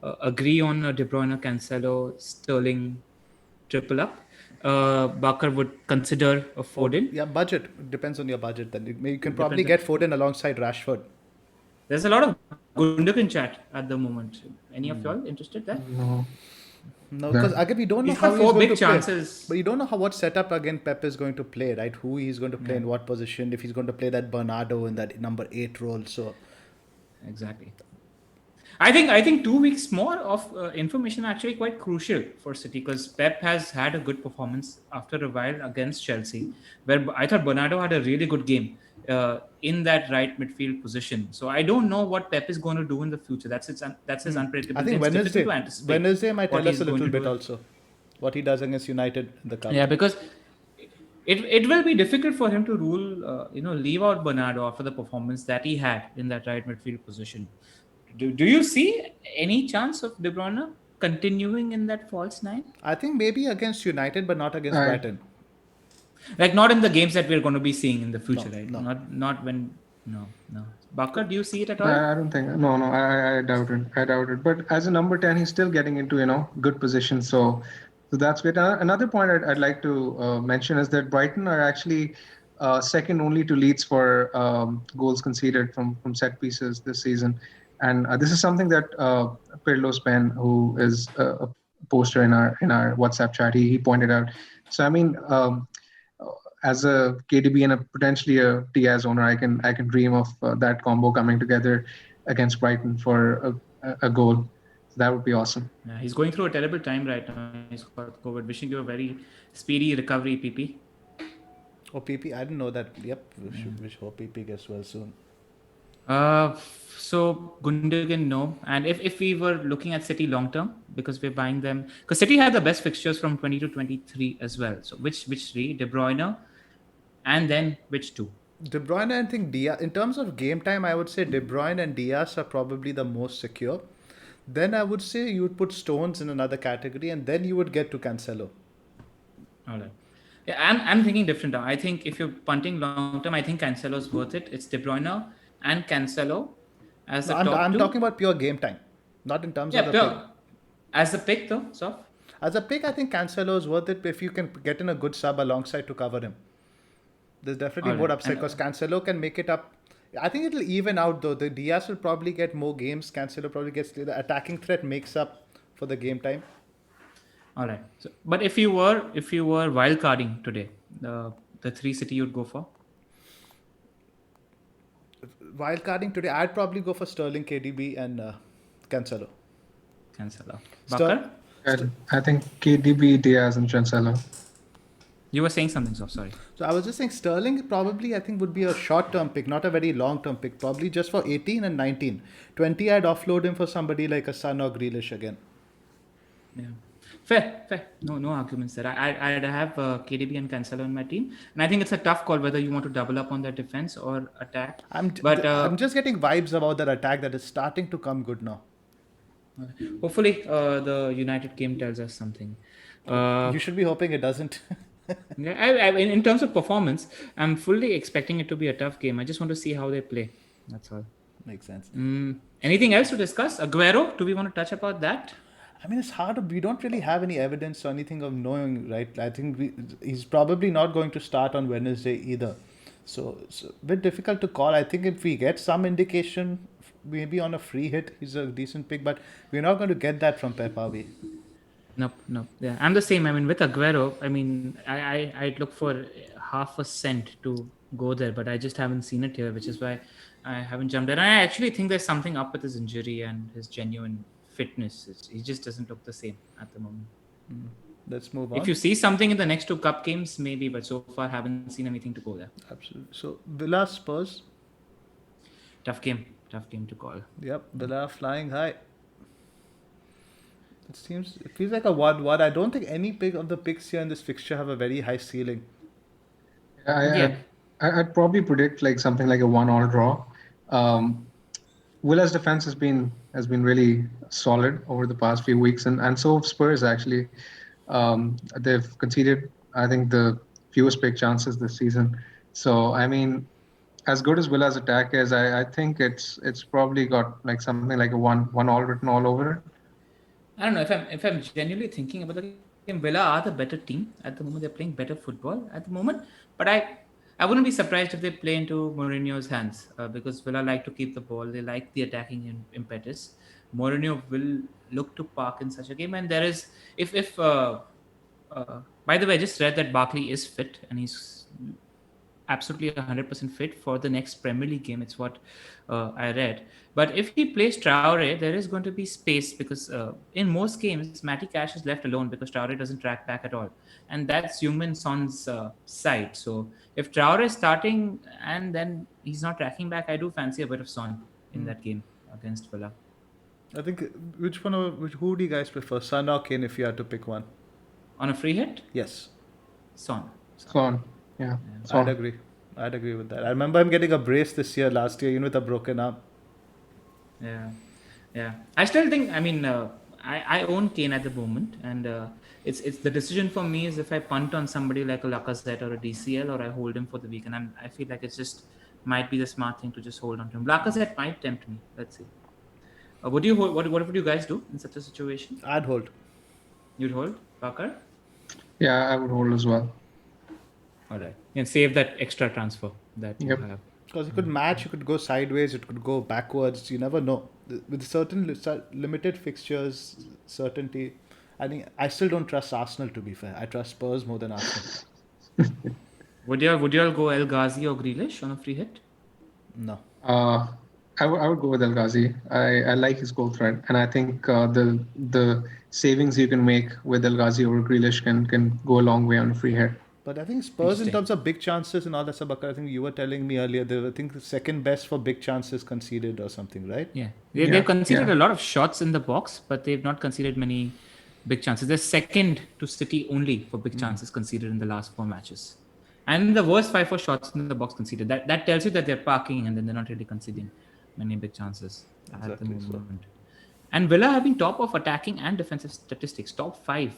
agree on De Bruyne, Cancelo, Sterling triple up. Bakar would consider a Foden. Yeah, budget. It depends on your budget. Then you can probably Depends on- get Foden alongside Rashford. There's a lot of Gundogan chat at the moment. Any of y'all interested there? No. No, because again, we don't know He's how got he's four going big to play. chances. But you don't know what setup again Pep is going to play, right? Who he's going to play in what position. If he's going to play that Bernardo in that number 8 role. So Exactly. I think 2 weeks more of information are actually quite crucial for City because Pep has had a good performance after a while against Chelsea, where I thought Bernardo had a really good game in that right midfield position. So I don't know what Pep is going to do in the future. That's his unpredictability. I think It's difficult to anticipate Wednesday might what tell us he's a going little to bit do. also what he does against United in the cup. Yeah, because it will be difficult for him to leave out Bernardo after the performance that he had in that right midfield position. Do you see any chance of De Bruyne continuing in that false nine? I think maybe against United, but not against I, Brighton. Like not in the games that we're going to be seeing in the future, No, right? no. Not when no. Bakar, do you see it at all? I don't think. No, I doubt it. I doubt it. But as a number 10, he's still getting into good position. So that's great. Another point I'd like to mention is that Brighton are actually second only to Leeds for goals conceded from set pieces this season, and this is something that Pirlo Spen, who is a poster in our WhatsApp chat, he pointed out. So I mean. As a KDB and potentially a Diaz owner, I can dream of that combo coming together against Brighton for a goal. So that would be awesome. Yeah, he's going through a terrible time right now. He's got COVID. Wishing you a very speedy recovery, PP. Oh, PP, I didn't know that. Yep, we should hope PP gets well soon. So Gundogan, no. And if we were looking at City long term, because we're buying them, because City had the best fixtures from 20 to 23 as well. So which three? De Bruyne, and then which two? De Bruyne, I think Diaz. In terms of game time, I would say De Bruyne and Diaz are probably the most secure. Then I would say you would put Stones in another category, and then you would get to Cancelo. All right. Yeah, I'm thinking different now. I think if you're punting long term, I think Cancelo's worth it. It's De Bruyne and Cancelo as the top I'm two. talking about pure game time, not in terms of the pick. As the pick though, Zoph? As a pick, I think Cancelo is worth it if you can get in a good sub alongside to cover him. There's definitely more upside because Cancelo can make it up. I think it'll even out though. The Diaz will probably get more games. Cancelo probably gets the attacking threat makes up for the game time. All right. So, but if you were wildcarding today, the three City you'd go for? Wildcarding today, I'd probably go for Sterling, KDB, and Cancelo. Bakar? I think KDB, Diaz, and Cancelo. You were saying something, so sorry. So I was just saying Sterling probably I think would be a short-term pick, not a very long-term pick. Probably just for 18 and 19. 20 I'd offload him for somebody like a Son or Grealish again. Yeah. Fair. No arguments there. I'd have KDB and Cancelo in my team. And I think it's a tough call whether you want to double up on their defense or attack. I'm just getting vibes about that attack that is starting to come good now. Hopefully the United game tells us something. You should be hoping it doesn't. Yeah, in terms of performance, I'm fully expecting it to be a tough game. I just want to see how they play. That's all. Makes sense. Anything else to discuss? Aguero, do we want to touch about that? I mean, it's hard. We don't really have any evidence or anything of knowing, right? I think he's probably not going to start on Wednesday either. So it's a bit difficult to call. I think if we get some indication, maybe on a free hit, he's a decent pick, but we're not going to get that from Pep, are we? Nope. Yeah, I'm the same. I mean, with Aguero, I mean, I'd look for half a cent to go there, but I just haven't seen it here, which is why I haven't jumped in. I actually think there's something up with his injury and his genuine fitness. He just doesn't look the same at the moment. Let's move on. If you see something in the next two cup games, maybe, but so far haven't seen anything to go there. Absolutely. So Villa Spurs. Tough game to call. Yep, Villa flying high. It feels like a 1-1. I don't think any pick of the picks here in this fixture have a very high ceiling. Yeah, I'd probably predict like something like a 1-1 draw. Villa's defense has been really solid over the past few weeks, and so have Spurs actually. They've conceded, I think, the fewest big chances this season. So I mean, as good as Villa's attack is, I think it's probably got like something like a 1-1 written all over it. I don't know if I'm genuinely thinking about the game. Villa are the better team at the moment. They're playing better football at the moment. But I wouldn't be surprised if they play into Mourinho's hands because Villa like to keep the ball. They like the attacking impetus. Mourinho will look to park in such a game. And there is if by the way, I just read that Barkley is fit and he's absolutely 100% fit for the next Premier League game. It's what I read. But if he plays Traore, there is going to be space because in most games, Matty Cash is left alone because Traore doesn't track back at all. And that's Heung-min Son's side. So if Traore is starting and then he's not tracking back, I do fancy a bit of Son in that game against Villa. I think who do you guys prefer, Son or Kane, if you had to pick one? On a free hit? Yes. Son. Yeah. I'd agree with that. I remember him getting a brace last year, with a broken arm. Yeah. I still think, I mean, I own Kane at the moment, and it's the decision for me is if I punt on somebody like a Lacazette or a DCL, or I hold him for the week, and I feel like it's just might be the smart thing to just hold on to him. Lacazette might tempt me. Let's see. Would you hold? What would you guys do in such a situation? I'd hold. You'd hold, Bakar? Yeah, I would hold as well. All right, and save that extra transfer that you have. Because it could match, it could go sideways, it could go backwards. You never know. With certain limited fixtures, certainty. I think I still don't trust Arsenal, to be fair. I trust Spurs more than Arsenal. Would you all go El Ghazi or Grealish on a free hit? No. I would go with El Ghazi. I like his goal threat, and I think the savings you can make with El Ghazi over Grealish can go a long way on a free hit. But I think Spurs, in terms of big chances and all that stuff, I think you were telling me earlier, they were, I think, the second best for big chances conceded or something, right? Yeah. They've conceded a lot of shots in the box, but they've not conceded many big chances. They're second to City only for big chances conceded in the last 4 matches. And the worst 5 for shots in the box conceded. That tells you that they're parking and then they're not really conceding many big chances at the moment. And Villa have been top of attacking and defensive statistics, top 5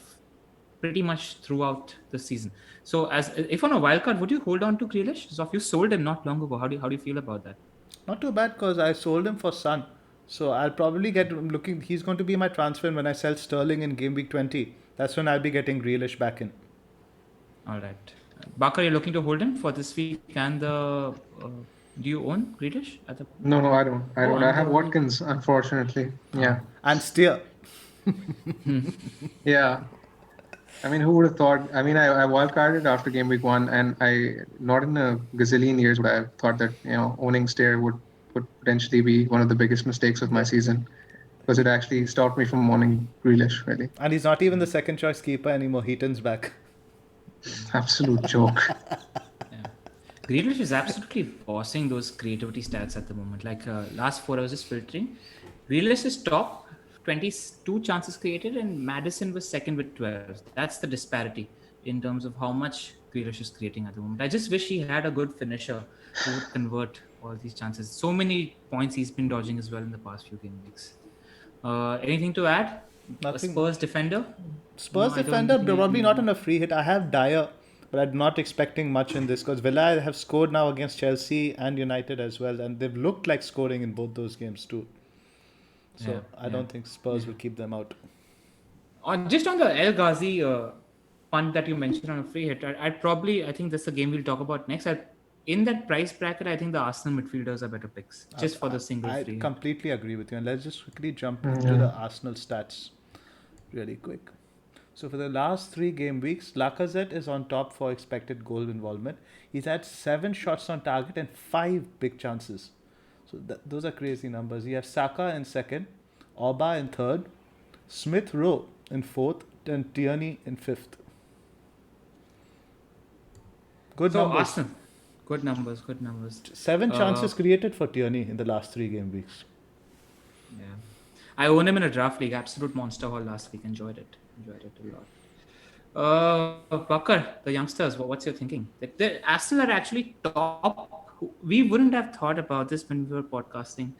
pretty much throughout the season. So if on a wildcard, would you hold on to Grealish? Zoph, you sold him not long ago. How do you feel about that? Not too bad, because I sold him for Son. So I'll probably he's going to be my transfer when I sell Sterling in Gameweek 20. That's when I'll be getting Grealish back in. All right. Bakar, you're looking to hold him for this week and do you own Grealish? No, I don't. I have Watkins, unfortunately. Yeah. And Steer. Yeah. I mean, who would have thought? I mean, I wildcarded after game week 1, and I not in a gazillion years would I have thought that owning Stair would potentially be one of the biggest mistakes of my season, because it actually stopped me from owning Grealish, really. And he's not even the second choice keeper anymore. Heaton's back. Absolute joke. Grealish is absolutely bossing those creativity stats at the moment. Like last 4 hours just filtering. Grealish is top. 22 chances created, and Maddison was second with 12. That's the disparity in terms of how much Grealish is creating at the moment. I just wish he had a good finisher who would convert all these chances. So many points he's been dodging as well in the past few game weeks. Anything to add? Nothing. Spurs defender? Spurs defender, probably not on a free hit. I have Dyer, but I'm not expecting much in this because Villa have scored now against Chelsea and United as well, and they've looked like scoring in both those games too. So I don't think Spurs will keep them out. Just on the El Ghazi punt that you mentioned on a free hit, I think that's the game we'll talk about next. In that price bracket, I think the Arsenal midfielders are better picks just for the single I free hit. completely agree with you. And let's just quickly jump into the Arsenal stats really quick. So for the last 3 game weeks, Lacazette is on top for expected goal involvement. He's had 7 shots on target and 5 big chances. So those are crazy numbers. You have Saka in second, Oba in third, Smith Rowe in fourth, and Tierney in fifth. Good numbers. Arsenal, good numbers. 7 chances created for Tierney in the last 3 game weeks. Yeah, I owned him in a draft league. Absolute monster haul last week. Enjoyed it a lot. Bakar, the youngsters. What's your thinking? The Arsenal are actually top. We wouldn't have thought about this when we were podcasting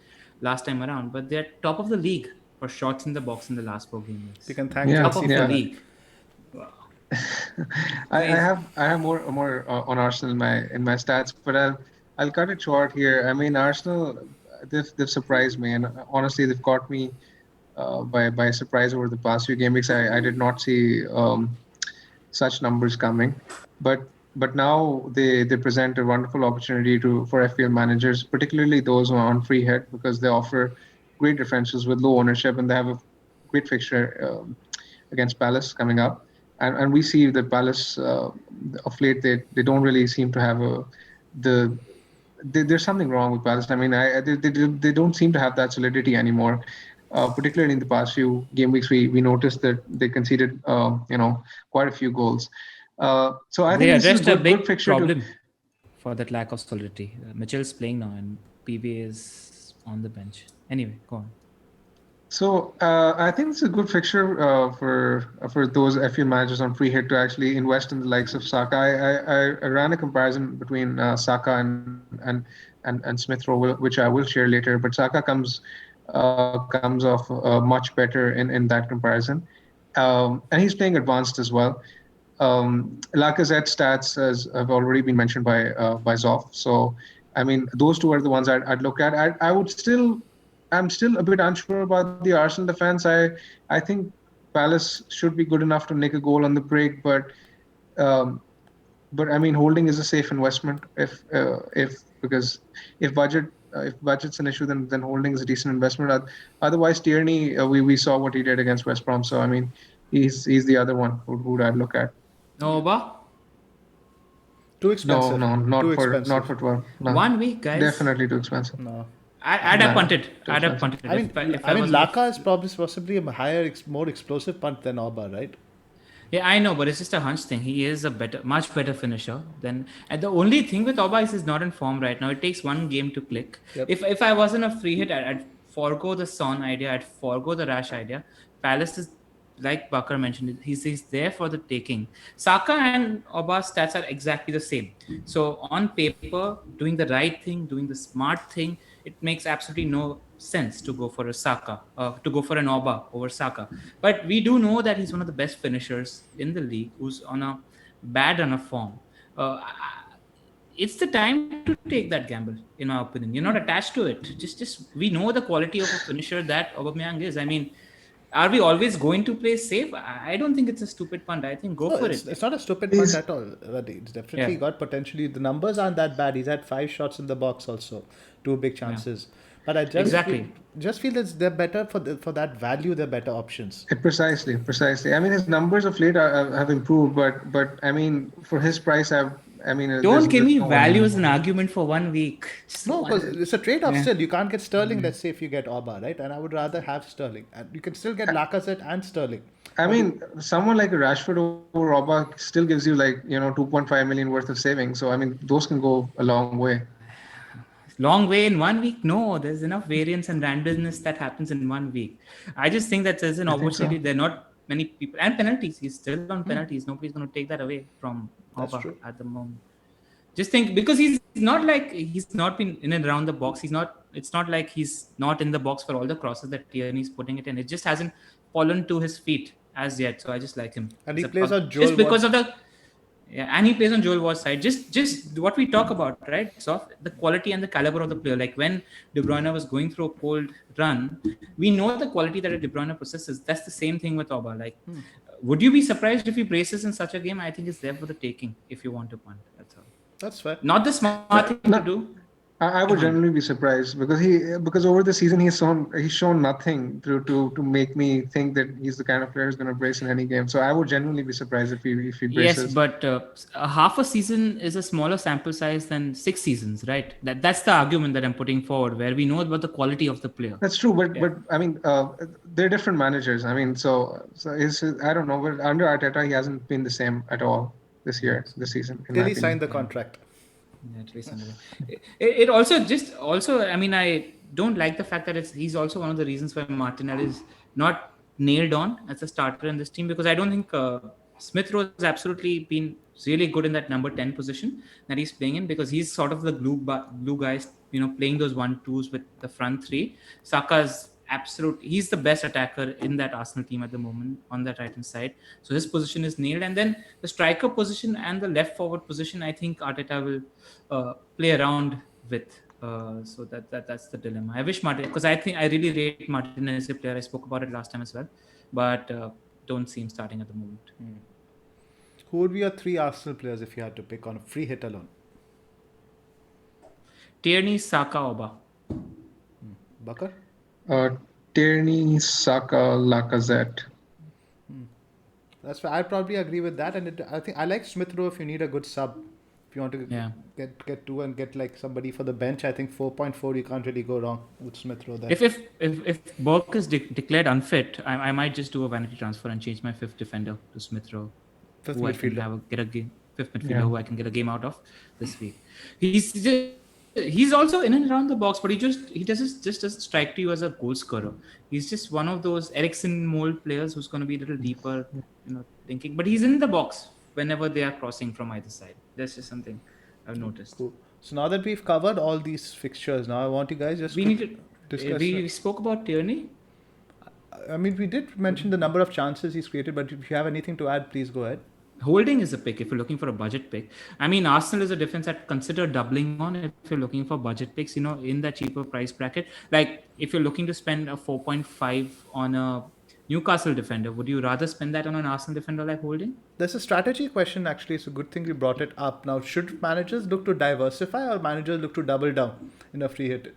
last time around, but they're top of the league for shots in the box in the last 4 game weeks. You can thank Top Chelsea of the for that. league. Wow. I have more on Arsenal in my stats, but I'll cut it short here. I mean, Arsenal, they've surprised me, and honestly, they've caught me by surprise over the past few game weeks. I did not see such numbers coming, but now they present a wonderful opportunity for FPL managers, particularly those who are on free hit, because they offer great differentials with low ownership, and they have a great fixture against Palace coming up. And we see that Palace of late they don't really seem to have there's something wrong with Palace. I mean, they don't seem to have that solidity anymore. Particularly in the past few game weeks, we noticed that they conceded quite a few goals. So I think They this is addressed a big good fixture problem for that lack of solidity. Mitchell's playing now, and PB is on the bench. Anyway, go on. So I think it's a good fixture for those FPL managers on free hit to actually invest in the likes of Saka. I ran a comparison between Saka and Smith Rowe, which I will share later. But Saka comes off much better in that comparison, and he's playing advanced as well. Lacazette stats have already been mentioned by Zoph. So I mean, those two are the ones I'd look at. I'm still a bit unsure about the Arsenal defense. I think Palace should be good enough to make a goal on the break, but I mean, holding is a safe investment because if budget's an issue, then holding is a decent investment. Otherwise, Tierney, we saw what he did against West Brom, so I mean, he's the other one who I'd look at. Oba? Too expensive. No, not expensive. for 12. No. 1 week, guys. Definitely too expensive. No. I'd have punted. I'd have punted. I mean, Laka is possibly a higher, more explosive punt than Oba, right? Yeah, I know, but it's just a hunch thing. He is much better finisher than. And the only thing with Oba is he's not in form right now. It takes 1 game to click. Yep. If I wasn't a free hit, I'd forego the Son idea. I'd forego the Rash idea. Palace is, like Bakar mentioned, he's there for the taking. Saka and Oba's stats are exactly the same. So on paper, doing the right thing, doing the smart thing, it makes absolutely no sense to go for an Oba over Saka. But we do know that he's one of the best finishers in the league, who's on a bad run of form. It's the time to take that gamble, in my opinion. You're not attached to it. Just we know the quality of a finisher that Aubameyang is. I mean, are we always going to play safe? I don't think it's a stupid punt. I think go for it. It's not a stupid punt at all. It's definitely got potentially. The numbers aren't that bad. He's had 5 shots in the box also, 2 big chances. Yeah. But I just feel that they're better for that value. They're better options. Precisely. I mean, his numbers of late have improved, but I mean, for his price, don't give me value as an argument for 1 week. No, because it's a trade-off still. You can't get Sterling, let's say, if you get Oba, right? And I would rather have Sterling. And you can still get Lacazette and Sterling. I mean, someone like a Rashford over Oba still gives you 2.5 million worth of savings. So, I mean, those can go a long way. Long way in 1 week? No, there's enough variance and randomness that happens in 1 week. I just think that there's an opportunity. There are not many people. And penalties. He's still on penalties. Nobody's going to take that away from Oba at the moment. Just think, because he's not been in and around the box. It's not like he's not in the box for all the crosses that Tierney's putting it in. It just hasn't fallen to his feet as yet. So I just like him. And he plays on Joel. Just because of the... Yeah, and he plays on Joel Ward's side. Just what we talk about, right? So the quality and the caliber of the player. Like when De Bruyne was going through a cold run, we know the quality that a De Bruyne possesses. That's the same thing with Oba. Like, would you be surprised if he braces in such a game? I think it's there for the taking if you want to punt. That's all. That's fair. Not the smart thing to do. I would generally be surprised because over the season he's shown nothing to make me think that he's the kind of player who's going to brace in any game. So I would genuinely be surprised if he Yes, braces. but a half a season is a smaller sample size than 6 seasons, right? That's the argument that I'm putting forward, where we know about the quality of the player. That's true, but I mean, they're different managers. I mean, so I don't know, but under Arteta he hasn't been the same at all this season. Till he signed the contract. It also I mean, I don't like the fact that he's also one of the reasons why Martinelli is not nailed on as a starter in this team, because I don't think Smith Rowe has absolutely been really good in that number 10 position that he's playing in, because he's sort of the glue guys, playing those 1-2s with the front three. Saka's he's the best attacker in that Arsenal team at the moment on that right hand side, so his position is nailed. And then the striker position and the left forward position, I think Arteta will play around with, so that's the dilemma. I wish Martin, because I really rate Martin as a player. I spoke about it last time as well, but don't see him starting at the moment. Who would be your 3 Arsenal players if you had to pick on a free hit alone? Tierney, Saka, Oba. Bakar? Tierney, Saka, Lacazette. That's why I'd probably agree with that. And I think I like Smith Rowe if you need a good sub. If you want to get 2 and get like somebody for the bench, I think 4.4 you can't really go wrong with Smith Rowe there. If Burke is declared unfit, I might just do a vanity transfer and change my 5th defender to Smith Rowe. Fifth who midfielder. I can get a game, 5th midfielder who I can get a game out of this week. He's also in and around the box, but he just doesn't strike to you as a goal scorer. He's just one of those Eriksen mold players who's going to be a little deeper, thinking. But he's in the box whenever they are crossing from either side. That's just something I've noticed. Cool. So now that we've covered all these fixtures, now I want you guys just discuss. We spoke about Tierney. I mean, we did mention the number of chances he's created, but if you have anything to add, please go ahead. Holding is a pick if you're looking for a budget pick. I mean, Arsenal is a defense that consider doubling on if you're looking for budget picks, in that cheaper price bracket. Like if you're looking to spend a 4.5 on a Newcastle defender, would you rather spend that on an Arsenal defender like Holding? There's a strategy question, actually. It's a good thing we brought it up. Now, should managers look to diversify or managers look to double down in a free hit?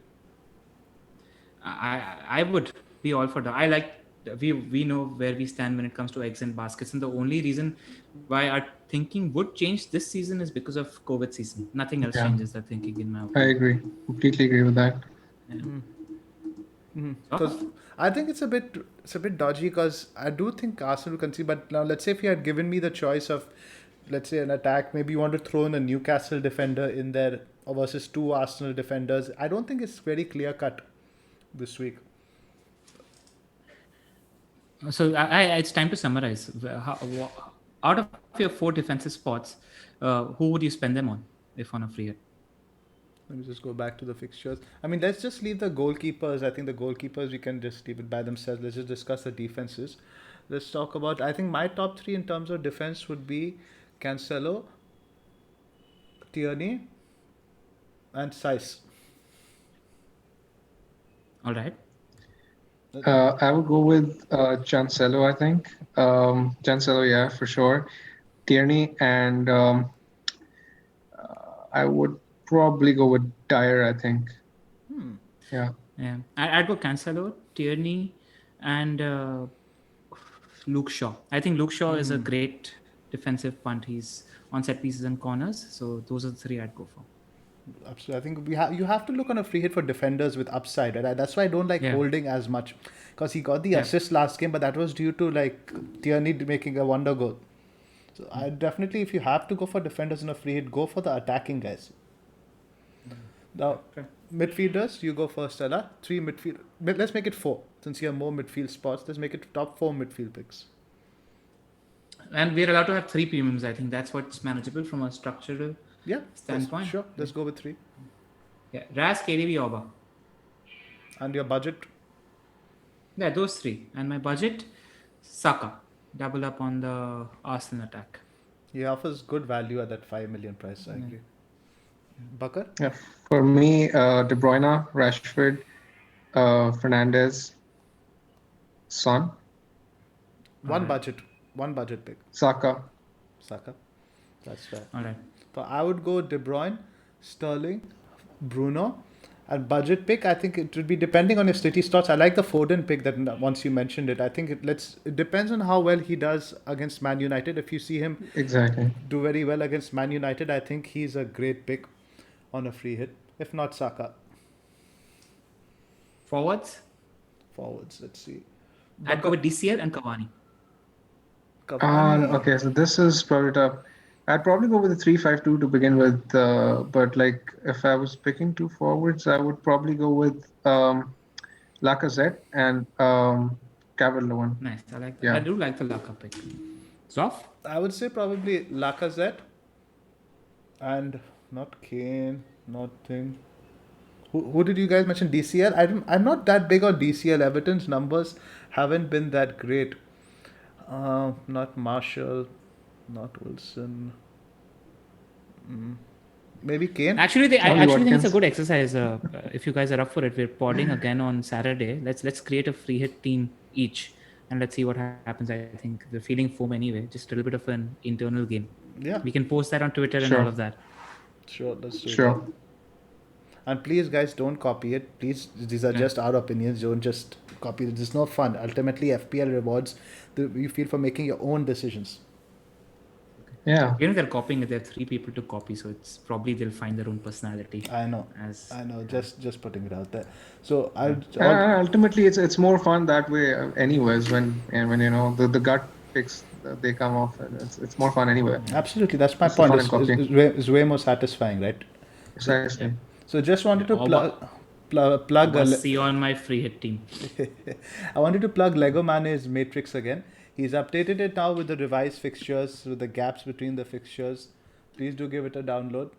I would be all for that. I like, we know where we stand when it comes to eggs and baskets, and the only reason why our thinking would change this season is because of COVID season. Nothing else changes that thinking in my opinion. I agree. Completely agree with that. Because I think it's a bit dodgy, because I do think Arsenal will concede. But now let's say if you had given me the choice of, let's say, an attack, maybe you want to throw in a Newcastle defender in there versus 2 Arsenal defenders. I don't think it's very clear cut this week. So it's time to summarize. Out of your 4 defensive spots, who would you spend them on if on a free hit? Let me just go back to the fixtures. I mean, let's just leave the goalkeepers. I think the goalkeepers, we can just leave it by themselves. Let's just discuss the defenses. Let's talk about, I think my top 3 in terms of defense would be Cancelo, Tierney, and Saiss. All right. I would go with Cancelo, I think. Cancelo, yeah, for sure. Tierney, and I would probably go with Dyer, I think. Yeah. I'd go Cancelo, Tierney, and Luke Shaw. I think Luke Shaw is a great defensive punt. He's on set pieces and corners. So those are the 3 I'd go for. Absolutely. I think you have to look on a free hit for defenders with upside. Right? That's why I don't like Holding as much, because he got the assist last game, but that was due to like Tierney making a wonder goal. So I definitely, if you have to go for defenders in a free hit, go for the attacking guys. Now, midfielders, you go first, Ella. 3 midfield. Let's make it 4, since you have more midfield spots. Let's make it top 4 midfield picks. And we're allowed to have 3 premiums. I think that's what's manageable from a structural standpoint. Sure. Let's go with 3. Yeah, Ras, KDB, Oba. And your budget? Yeah, those 3. And my budget, Saka. Double up on the Arsenal attack. He offers good value at that 5 million price. I agree. Bakar? Yeah. For me, De Bruyne, Rashford, Fernandez, Son, One Alright. budget. One budget pick. Saka. Saka. That's fair. All right. So I would go De Bruyne, Sterling, Bruno, and budget pick. I think it would be depending on his City slots. I like the Foden pick that once you mentioned it. I think it depends on how well he does against Man United. If you see him Exactly. do very well against Man United, I think he's a great pick on a free hit. If not Saka, Forwards, forwards. Let's see. I'd go with DCL and Cavani. Cavani. Okay, so this is probably tough. I'd probably go with the 3-5-2 to begin with, but like if I was picking two forwards, I would probably go with Lacazette and Calvert-Lewin. Nice. I like that. Yeah. I do like the Laka pick. Zoff? I would say probably Lacazette and not Kane, not thing. Who did you guys mention? DCL? I'm not that big on DCL. Everton's numbers haven't been that great. Not Marshall, not Wilson. Maybe Kane? Actually, I Only actually think it's a Watkins. good exercise. If you guys are up for it, we're podding again on Saturday. Let's create a free hit team each, and let's see what happens. I think we're feeling foam anyway. Just a little bit of an internal game. Yeah, We can post that on Twitter and Sure. all of that. sure. Let's do Sure. that. And please, guys, don't copy it. Please, these are just our opinions. Don't just copy it. It's no fun. Ultimately, FPL rewards you feel for making your own decisions. Yeah. You know they're copying it. There are 3 people to copy, so it's probably they'll find their own personality. I know. As I know. Just putting it out there. So Ultimately, it's more fun that way, anyways. When you know the gut picks they come off, and it's more fun anyway. absolutely, that's my That's the point. fun in It's way more satisfying, right? Precisely. So just wanted to Yeah, plug. see you on my free hit team. I wanted to plug Lego Mane's Matrix again. He's updated it now with the revised fixtures, with the gaps between the fixtures. Please do give it a download.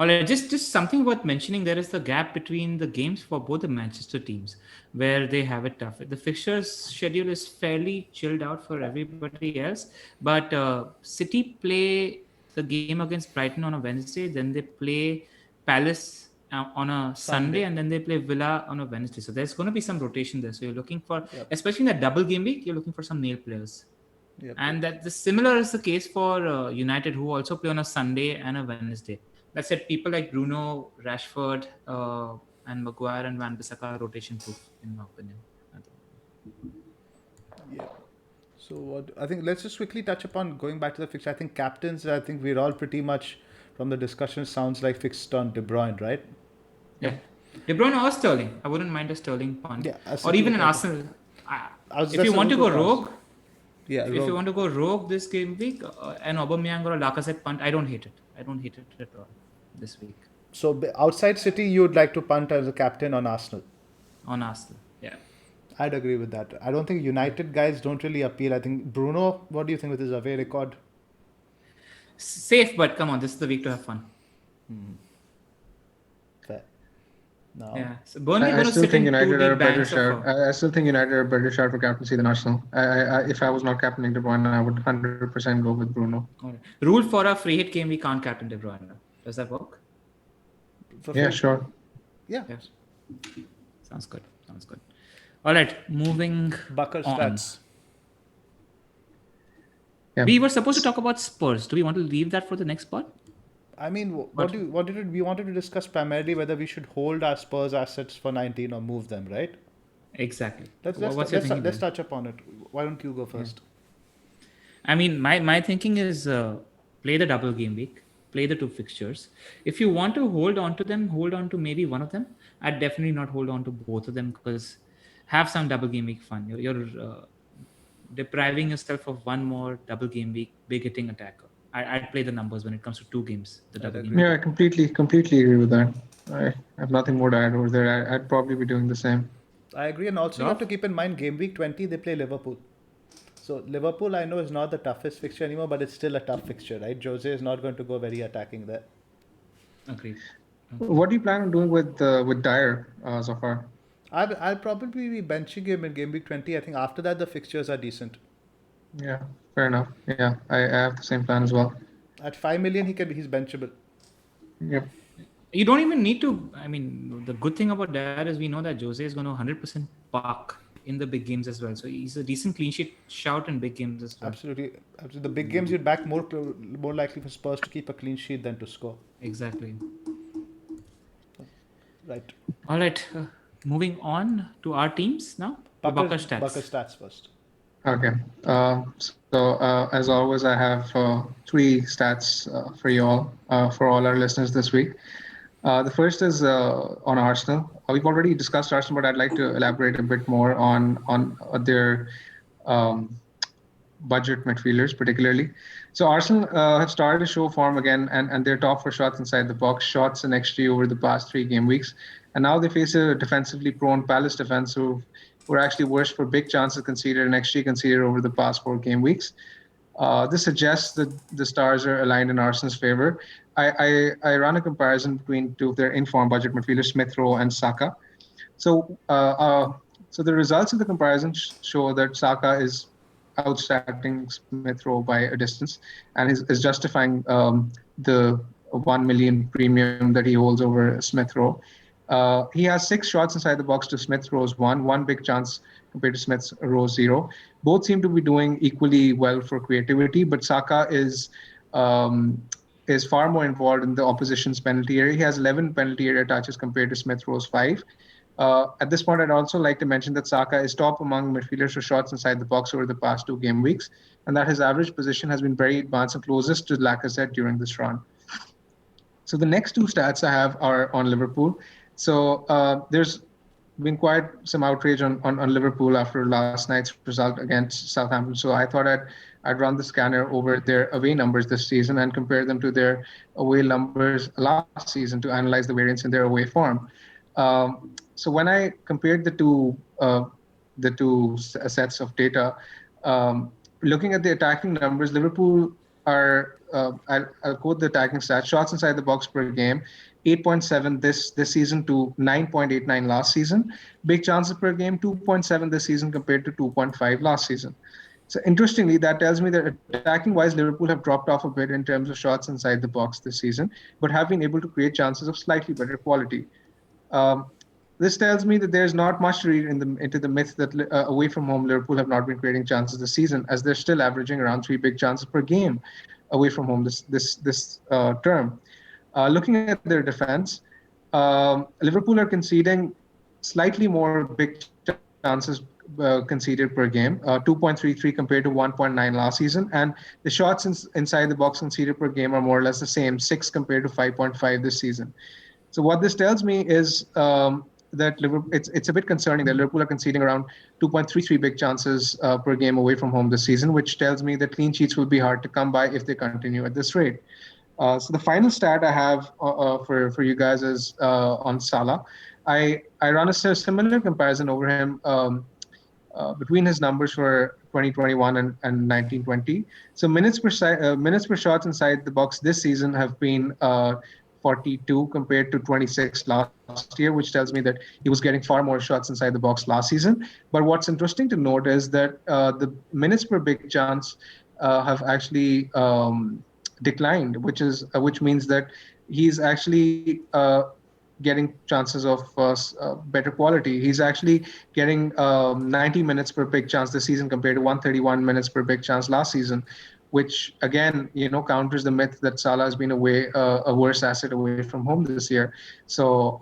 All right, just something worth mentioning. There is the gap between the games for both the Manchester teams, where they have it tough. The fixtures schedule is fairly chilled out for everybody else, but City play the game against Brighton on a Wednesday, then they play Palace on a Sunday, and then they play Villa on a Wednesday. So there's going to be some rotation there. So you're looking for, especially in that double game week, you're looking for some nail players. Yep. And that the similar is the case for United, who also play on a Sunday and a Wednesday. That said, people like Bruno, Rashford, and Maguire and Wan-Bissaka are rotation proof, in my opinion. Yeah. So what I think let's just quickly touch upon going back to the fixture. I think captains. I think we're all pretty much from the discussion sounds like fixed on De Bruyne, right? Yeah. De Bruyne or Sterling. I wouldn't mind a Sterling punt. Yeah, a Or City even an punt. Arsenal. If That's you a want to go good rogue, Yeah, if you want to go rogue this game week, an Aubameyang or a Lacazette punt, I don't hate it. I don't hate it at all this week So outside City, you would like to punt as a captain on Arsenal. on Arsenal. Yeah. I'd agree with that. I don't think United guys don't really appeal. I think Bruno, what do you think with his away record? Safe, but come on, this is the week to have fun. Fair. No. Yeah. So Burnley I going to still sit think in United are 2 a better banks shout. I still think United are a better shout for captaincy than Arsenal. If I was not captaining De Bruyne, I would 100% go with Bruno. Right. Rule for a free hit game, we can't captain De Bruyne. Does that work? Yeah, sure. Yeah. Yes. Sounds good. Sounds good. All right, moving Bakar on. stats. Yeah. We were supposed to talk about Spurs. Do we want to leave that for the next part? I mean, we wanted to discuss primarily whether we should hold our Spurs assets for 19 or move them, right? Exactly. Let's Let's touch upon it. Why don't you go first? I mean, my thinking is play the double game week, play the 2 fixtures. If you want to hold on to them, hold on to maybe one of them. I'd definitely not hold on to both of them because have some double game week fun. You're depriving yourself of one more double game week, big hitting attacker. I'd play the numbers when it comes to 2 games. The double game. Yeah, I completely agree with that. I have nothing more to add over there. I'd probably be doing the same. I agree, and also you have to keep in mind game week 20 they play Liverpool. So Liverpool I know is not the toughest fixture anymore, but it's still a tough fixture, right? Jose is not going to go very attacking there. Agreed. What do you plan on doing with Dyer so far? I'll probably be benching him in game week 20. I think after that the fixtures are decent. Yeah, fair enough. Yeah, I have the same plan as well. At 5 million, he's benchable. Yep. You don't even need to. I mean, the good thing about that is we know that Jose is going to 100% park in the big games as well. So he's a decent clean sheet shout in big games as well. Absolutely, absolutely. The big games, you'd back more likely for Spurs to keep a clean sheet than to score. Exactly. Right. All right. Moving on to our teams now. The Bakar Bakar stats. stats first. Okay. As always, I have three stats for you all, for all our listeners this week. The first is on Arsenal. We've already discussed Arsenal, but I'd like to elaborate a bit more on their um, budget midfielders, particularly. So Arsenal have started to show form again, and they're top for shots inside the box, shots and XG over the past 3 game weeks. And now they face a defensively prone Palace defense who were actually worse for big chances conceded and XG conceded over the past 4 game weeks. This suggests that the stars are aligned in Arsenal's favor. I run a comparison between two of their informed budget midfielders, Smith Rowe and Saka. So, uh, uh, so the results of the comparison show that Saka is outstanding Smith Rowe by a distance, and is justifying the 1 million premium that he holds over Smith Rowe. He has 6 shots inside the box to Smith Rowe's one big chance compared to Smith Rowe's 0. Both seem to be doing equally well for creativity, but Saka um, is far more involved in the opposition's penalty area. He has 11 penalty area touches compared to Smith Rowe's 5. At this point, I'd also like to mention that Saka is top among midfielders for shots inside the box over the past 2 game weeks, and that his average position has been very advanced and closest to Lacazette during this run. So the next two stats I have are on Liverpool. So there's been quite some outrage on Liverpool after last night's result against Southampton. So I thought I'd run the scanner over their away numbers this season and compare them to their away numbers last season to analyze the variance in their away form. So when I compared the two sets of data, looking at the attacking numbers, Liverpool are I'll quote the attacking stats: shots inside the box per game, 8.7 this season to 9.89 last season. Big chances per game, 2.7 this season compared to 2.5 last season. So interestingly, that tells me that attacking wise, Liverpool have dropped off a bit in terms of shots inside the box this season, but have been able to create chances of slightly better quality. Um, this tells me that there's not much to read into the myth that away from home Liverpool have not been creating chances this season, as they're still averaging around 3 big chances per game away from home this term. Looking at their defense, Liverpool are conceding slightly more big chances conceded per game, 2.33 compared to 1.9 last season, and the shots inside the box conceded per game are more or less the same, 6 compared to 5.5 this season. So what this tells me is that Liverpool, it's a bit concerning that Liverpool are conceding around 2.33 big chances per game away from home this season, which tells me that clean sheets will be hard to come by if they continue at this rate. So the final stat I have for you guys is on Salah. I run a similar comparison over him between his numbers for 2021 and 1920. So minutes per shots inside the box this season have been 42 compared to 26 last year, which tells me that he was getting far more shots inside the box last season. But what's interesting to note is that the minutes per big chance have actually declined, which means that he's actually getting chances of better quality. He's actually getting 90 minutes per big chance this season compared to 131 minutes per big chance last season, which again, counters the myth that Salah has been a worse asset away from home this year. So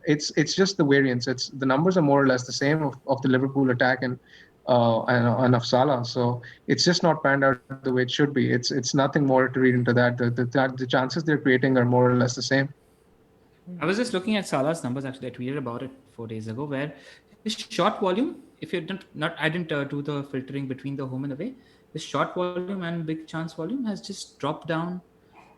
it's just the variance. It's the numbers are more or less the same of the Liverpool attack and of Salah. So it's just not panned out the way it should be. It's nothing more to read into that. The chances they're creating are more or less the same. I was just looking at Salah's numbers. Actually, I tweeted about it 4 days ago, where his shot volume, if you didn't not I didn't do the filtering between the home and away, his shot volume and big chance volume has just dropped down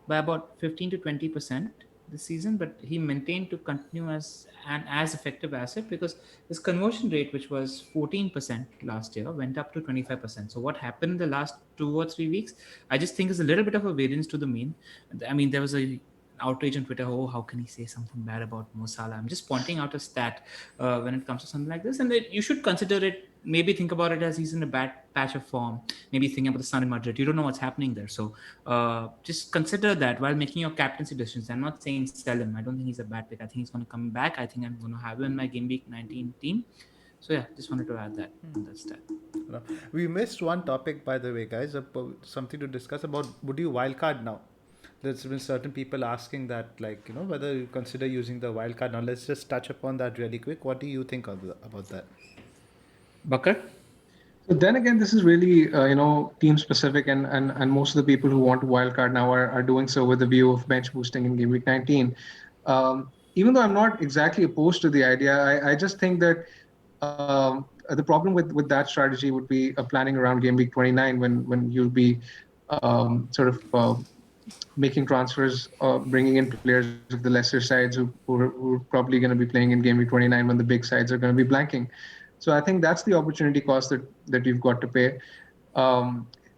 by about 15 to 20% this season, but he maintained to continue as an as effective asset because his conversion rate, which was 14% last year, went up to 25%. So what happened in the last 2 or 3 weeks, I just think is a little bit of a variance to the mean. I mean, there was a outrage on Twitter. Oh, how can he say something bad about Mo Salah? I'm just pointing out a stat when it comes to something like this, and that you should consider it maybe think about it as he's in a bad patch of form. Maybe thinking about the Sun in Madrid. You don't know what's happening there. So just consider that while making your captaincy decisions. I'm not saying sell him. I don't think he's a bad pick. I think he's going to come back. I think I'm going to have him in my Game Week 19 team. So yeah, just wanted to add that on that stat. No. We missed one topic, by the way, guys. Something to discuss about would you wildcard now? There's been certain people asking that, like, whether you consider using the wildcard now. Let's just touch upon that really quick. What do you think about that? Bakar? So then again, this is really team specific, and most of the people who want to wildcard now are doing so with the view of bench boosting in Game Week 19. Even though I'm not exactly opposed to the idea, I just think that the problem with that strategy would be planning around Game Week 29 when you'll be sort of making transfers, bringing in players of the lesser sides who are probably going to be playing in Game Week 29 when the big sides are going to be blanking. So I think that's the opportunity cost that you've got to pay.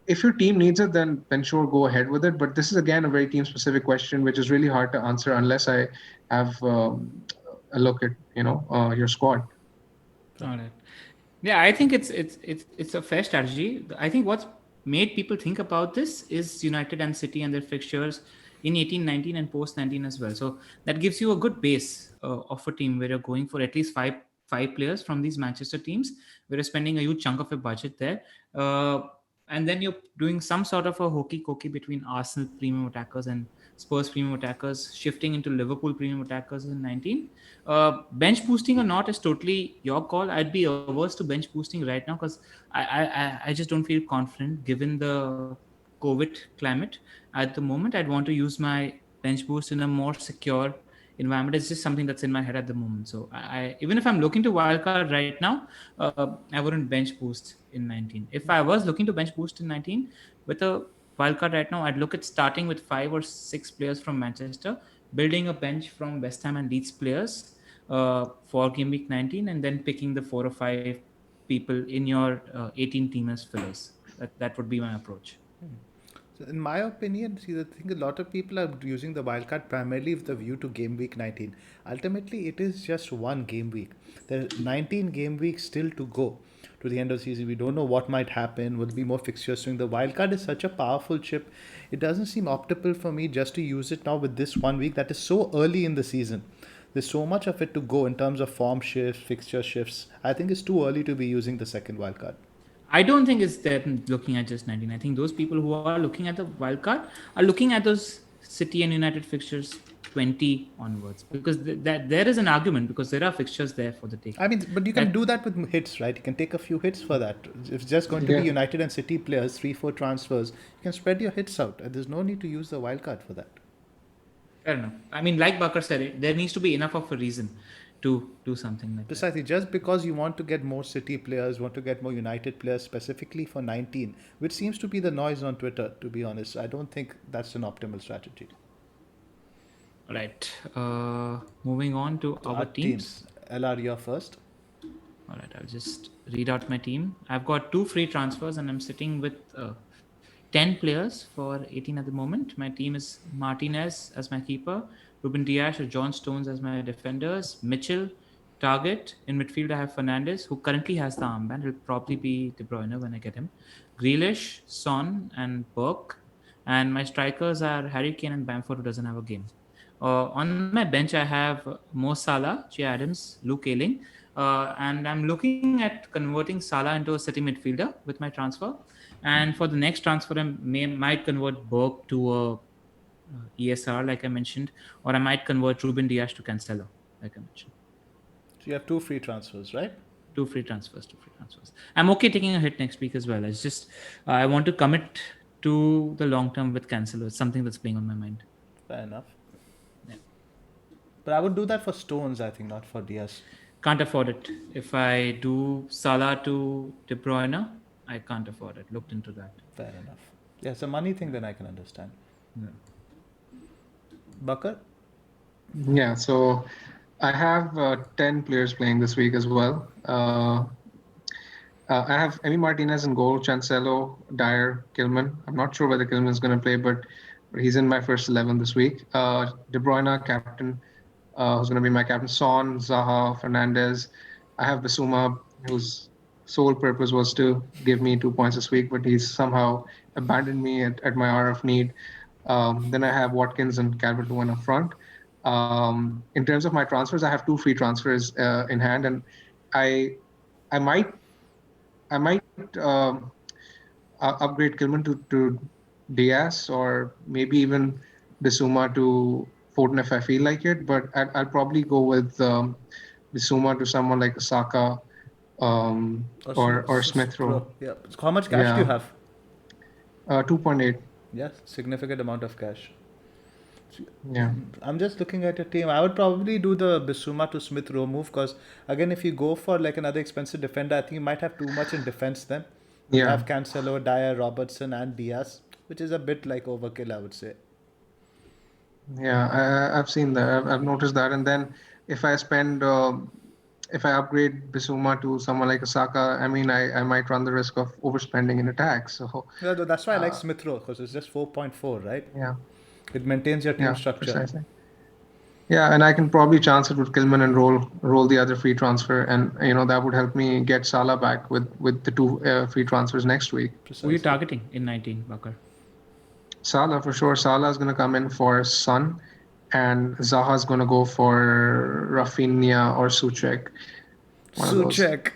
If your team needs it, then sure, go ahead with it. But this is again a very team specific question, which is really hard to answer unless I have a look at your squad. All right. Yeah, I think it's a fair strategy. I think what's made people think about this is United and City and their fixtures in 18, 19 and post 19 as well. So that gives you a good base of a team where you're going for at least five players from these Manchester teams, where you're spending a huge chunk of your budget there. And then you're doing some sort of a hokey-cokey between Arsenal premium attackers and Spurs premium attackers, shifting into Liverpool premium attackers in 19. Bench boosting or not is totally your call. I'd be averse to bench boosting right now because I just don't feel confident given the COVID climate at the moment. I'd want to use my bench boost in a more secure environment. It's just something that's in my head at the moment. So I even if I'm looking to wildcard right now, I wouldn't bench boost in 19. If I was looking to bench boost in 19 with a wildcard right now, I'd look at starting with 5 or 6 players from Manchester, building a bench from West Ham and Leeds players for Game Week 19, and then picking the 4 or 5 people in your 18 team as fillers. That would be my approach. So in my opinion, see, the thing, a lot of people are using the wildcard primarily with the view to Game Week 19. Ultimately, it is just one game week. There are 19 game weeks still to go to the end of the season. We don't know what might happen. Will there be more fixtures soon? The wildcard is such a powerful chip. It doesn't seem optimal for me just to use it now with this 1 week that is so early in the season. There's so much of it to go in terms of form shifts, fixture shifts. I think it's too early to be using the second wildcard. I don't think it's them looking at just 19. I think those people who are looking at the wildcard are looking at those City and United fixtures 20 onwards, because that there is an argument because there are fixtures there for the take. I mean, but you can do that with hits, right? You can take a few hits for that. If it's just going to be United and City players, 3-4 transfers, you can spread your hits out. There's no need to use the wildcard for that. Fair enough. I mean, like Bakar said, there needs to be enough of a reason to do something like Precisely. that. Just because you want to get more City players, want to get more United players specifically for 19, which seems to be the noise on Twitter, to be honest. I don't think that's an optimal strategy. All right. Moving on to our teams. LR, you're first. All right. I'll just read out my team. I've got 2 free transfers and I'm sitting with 10 players for 18 at the moment. My team is Martinez as my keeper, Ruben Dias or John Stones as my defenders, Mitchell, target. In midfield, I have Fernandes, who currently has the armband. It'll probably be De Bruyne when I get him. Grealish, Son, and Burke. And my strikers are Harry Kane and Bamford, who doesn't have a game. On my bench, I have Mo Salah, Che Adams, Luke Ayling. And I'm looking at converting Salah into a City midfielder with my transfer. And for the next transfer, I might convert Burke to a ESR, like I mentioned, or I might convert Ruben Dias to Cancelo, like I mentioned. So you have 2 free transfers, right? 2 free transfers. I'm okay taking a hit next week as well. It's just I want to commit to the long term with Cancelo. It's something that's playing on my mind. Fair enough. Yeah. But I would do that for Stones, I think, not for Diaz. Can't afford it. If I do Salah to De Bruyne, I can't afford it. Looked into that. Fair enough. Yeah, it's a money thing, then I can understand. Yeah. Bakar? Yeah, so I have 10 players playing this week as well. I have Emi Martinez in goal, Cancelo, Dyer, Kilman. I'm not sure whether Kilman is going to play, but he's in my first 11 this week. De Bruyne, captain, who's going to be my captain. Son, Zaha, Fernandes. I have Bissouma, who's sole purpose was to give me 2 points this week, but he's somehow abandoned me at my hour of need. Then I have Watkins and Calvert-Lewin up front. In terms of my transfers, I have two free transfers in hand, and I I might I might upgrade Kilman to Diaz, or maybe even Bissouma to Foden if I feel like it. But I'll probably go with Bissouma to someone like Saka, or Smith Rowe. Bro, yeah. So how much cash do you Yeah, have? 2.8. Yes, significant amount of cash. Yeah, I'm just looking at your team. I would probably do the Bissouma to Smith Rowe move because, again, if you go for like another expensive defender, I think you might have too much in defense then. You yeah, have Cancelo, Dyer, Robertson, and Diaz, which is a bit like overkill, I would say. yeah. I've seen that. I've noticed that. And then if I spend, if I upgrade Bissouma to someone like Osaka, I mean, I might run the risk of overspending in attack. So, Yeah, that's why I like uh, Smith Rowe because it's just 4.4, right? yeah, It maintains your team yeah, structure. precisely. Yeah, and I can probably chance it with Kilman and roll the other free transfer, and that would help me get Salah back with the two free transfers next week. Who are you Precisely. targeting in 19, Bakar? Salah for sure. Salah is going to come in for Son, and Zaha is going to go for Rafinha or Suchek, one of those. Suchek.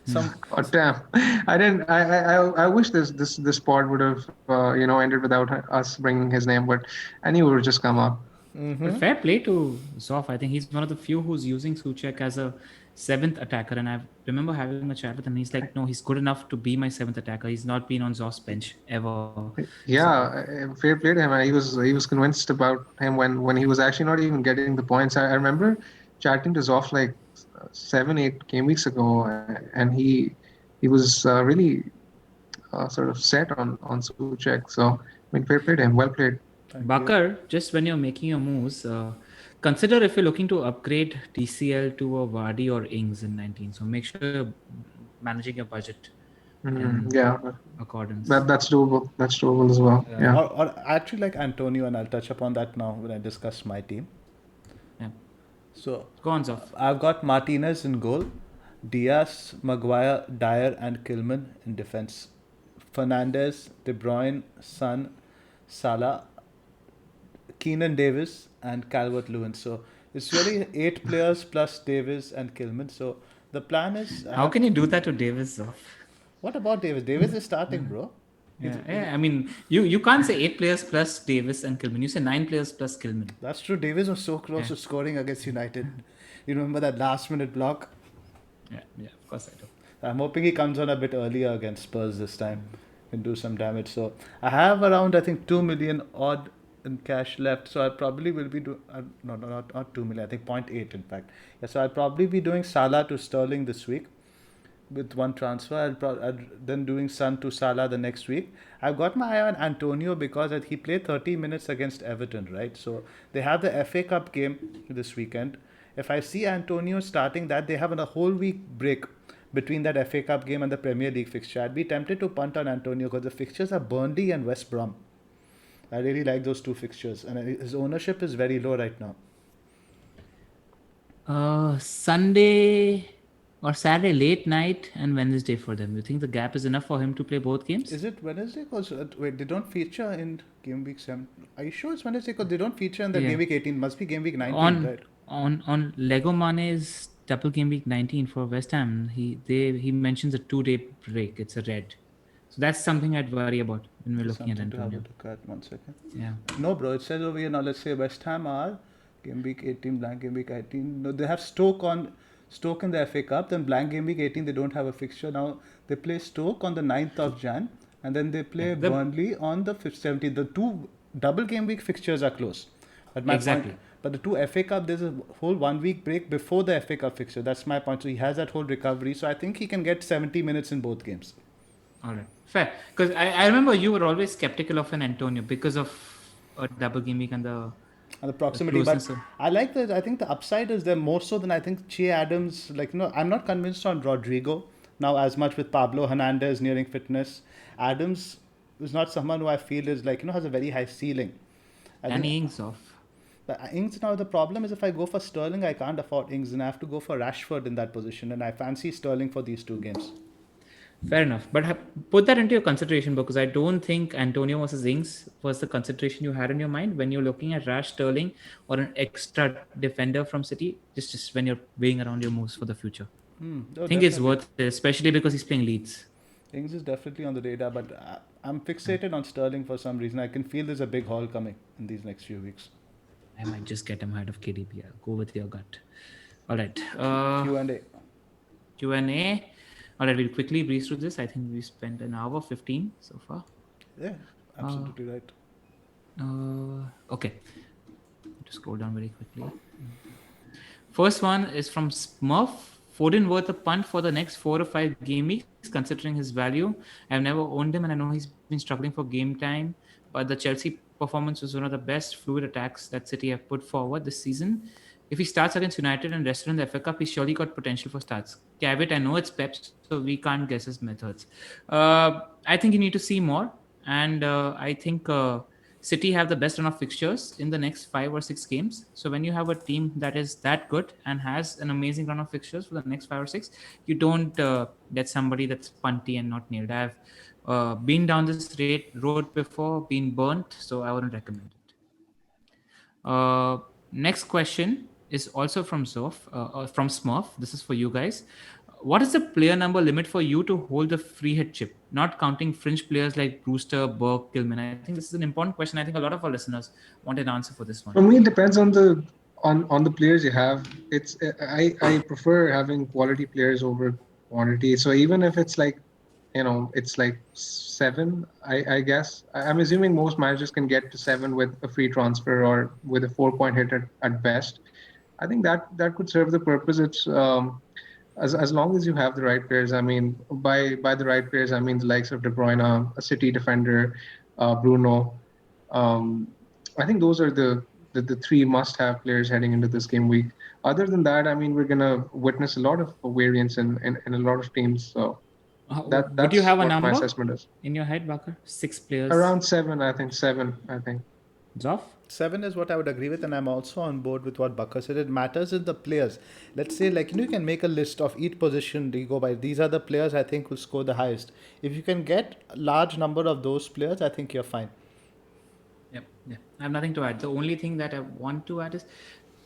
Some Oh damn! I didn't. I wish this pod would have ended without us bringing his name, but I knew it would just come up. But fair play to Zoff. I think he's one of the few who's using Suchek as a seventh attacker. And I remember having a chat with him. He's like, no, he's good enough to be my seventh attacker. He's not been on Zoff's bench ever. Yeah, fair play to him. He was convinced about him when he was actually not even getting the points. I remember chatting to Zoff like 7-8 game weeks ago, and he was really sort of set on Suchek. So I mean, fair play to him. Well played. Bakar, just when you're making your moves, consider if you're looking to upgrade TCL to a Vardy or Ings in 19. So make sure you're managing your budget in Yeah, accordance. that's doable. That's doable as well. Yeah. Or I actually like Antonio, and I'll touch upon that now when I discuss my team. Yeah. So Go on, Zoff. I've got Martinez in goal, Diaz, Maguire, Dyer, and Kilman in defense. Fernandez, De Bruyne, Son, Salah, Keenan Davis, and Calvert-Lewin. So it's really 8 players plus Davis and Kilman. So the plan is. How can you do that to Davis, Zoff? What about Davis? Davis is starting, bro. Yeah, I mean, you can't say 8 players plus Davis and Kilman. You say 9 players plus Kilman. That's true. Davis was so close to scoring against United. You remember that last minute block? Yeah, of course I do. I'm hoping he comes on a bit earlier against Spurs this time. Can do some damage. So I have around, I think, 2 million odd in cash left. So I probably will be doing, no, not 2 million. I think 0.8 in fact. Yeah, so I'll probably be doing Salah to Sterling this week with one transfer. I'll then doing Son to Salah the next week. I've got my eye on Antonio because he played 30 minutes against Everton, right? So they have the FA Cup game this weekend. If I see Antonio starting that, they have a whole week break between that FA Cup game and the Premier League fixture. I'd be tempted to punt on Antonio because the fixtures are Burnley and West Brom. I really like those two fixtures, and his ownership is very low right now. Sunday or Saturday late night and Wednesday for them. You think the gap is enough for him to play both games? Is it Wednesday? Because wait, they don't feature in game week 7. Are you sure it's Wednesday? Because they don't feature in the game week 18. Must be game week 19, right? On Lego Mane's double game week 19 for West Ham, he mentions a 2-day break. It's a red. So that's something I'd worry about when we're looking at Something to have a Antonio. look at. 1 second. Yeah. No, bro. It says over here now. Let's say West Ham are game week 18, blank game week 18. No, they have Stoke in the FA Cup. Then blank game week 18. They don't have a fixture now. They play Stoke on the 9th of Jan, and then they play Burnley on the 17th. The two double game week fixtures are close. But my point, but the two FA Cup, there's a whole 1 week break before the FA Cup fixture. That's my point. So he has that whole recovery. So I think he can get 70 minutes in both games. All right. Fair. Because I remember you were always skeptical of an Antonio because of a double game week and the proximity. But I like that. I think the upside is there more so than I think Che Adams. I'm not convinced on Rodrigo now as much with Pablo Hernandez nearing fitness. Adams is not someone who I feel is has a very high ceiling. Danny Ings off. But Ings now, the problem is if I go for Sterling, I can't afford Ings, and I have to go for Rashford in that position, and I fancy Sterling for these two games. Fair enough. But put that into your consideration, because I don't think Antonio versus Ings was the consideration you had in your mind when you're looking at Rash, Sterling, or an extra defender from City, just when you're weighing around your moves for the future. No, I think it's definitely. worth it, especially because he's playing Leeds. Ings is definitely on the radar, but I'm fixated on Sterling for some reason. I can feel there's a big haul coming in these next few weeks. I might just get him ahead of KDB. I'll go with your gut. All right. Q&A. Q&A. All right, we'll quickly breeze through this. I think we spent an hour 15 so far. Yeah, absolutely right. Okay. Just scroll down very quickly. First one is from Smurf. Foden worth a punt for the next 4 or 5 game weeks, considering his value. I've never owned him, and I know he's been struggling for game time. But the Chelsea performance was one of the best fluid attacks that City have put forward this season. If he starts against United and rested in the FA Cup, he's surely got potential for starts. Caveat, I know it's Pep's, so we can't guess his methods. I think you need to see more, and I think City have the best run of fixtures in the next 5 or 6 games. So when you have a team that is that good and has an amazing run of fixtures for the next 5 or 6, you don't get somebody that's punty and not nailed. I've been down this road before, been burnt, so I wouldn't recommend it. Next question is also from from Smurf. This is for you guys. What is the player number limit for you to hold the free hit chip? Not counting fringe players like Brewster, Burke, Gilman. I think this is an important question. I think a lot of our listeners want an answer for this one. For me, it depends on the players you have. I prefer having quality players over quantity. So even if it's like, it's like 7, I guess. I'm assuming most managers can get to 7 with a free transfer or with a 4-point hit at best. I think that could serve the purpose. It's as long as you have the right players. I mean, by the right players, I mean the likes of De Bruyne, a City defender, Bruno. Um, I think those are the 3 must-have players heading into this game week. Other than that, I mean, we're gonna witness a lot of variance in a lot of teams. So Would you that's have a what my number assessment is. in your head, Bakar? 6 players. Around 7, I think. 7, I think. Zoff? 7 is what I would agree with, and I'm also on board with what Bakar said. It matters in the players. Let's say, like, you can make a list of each position you go by. These are the players I think will score the highest. If you can get a large number of those players, I think you're fine. Yep. Yeah. I have nothing to add. The only thing that I want to add is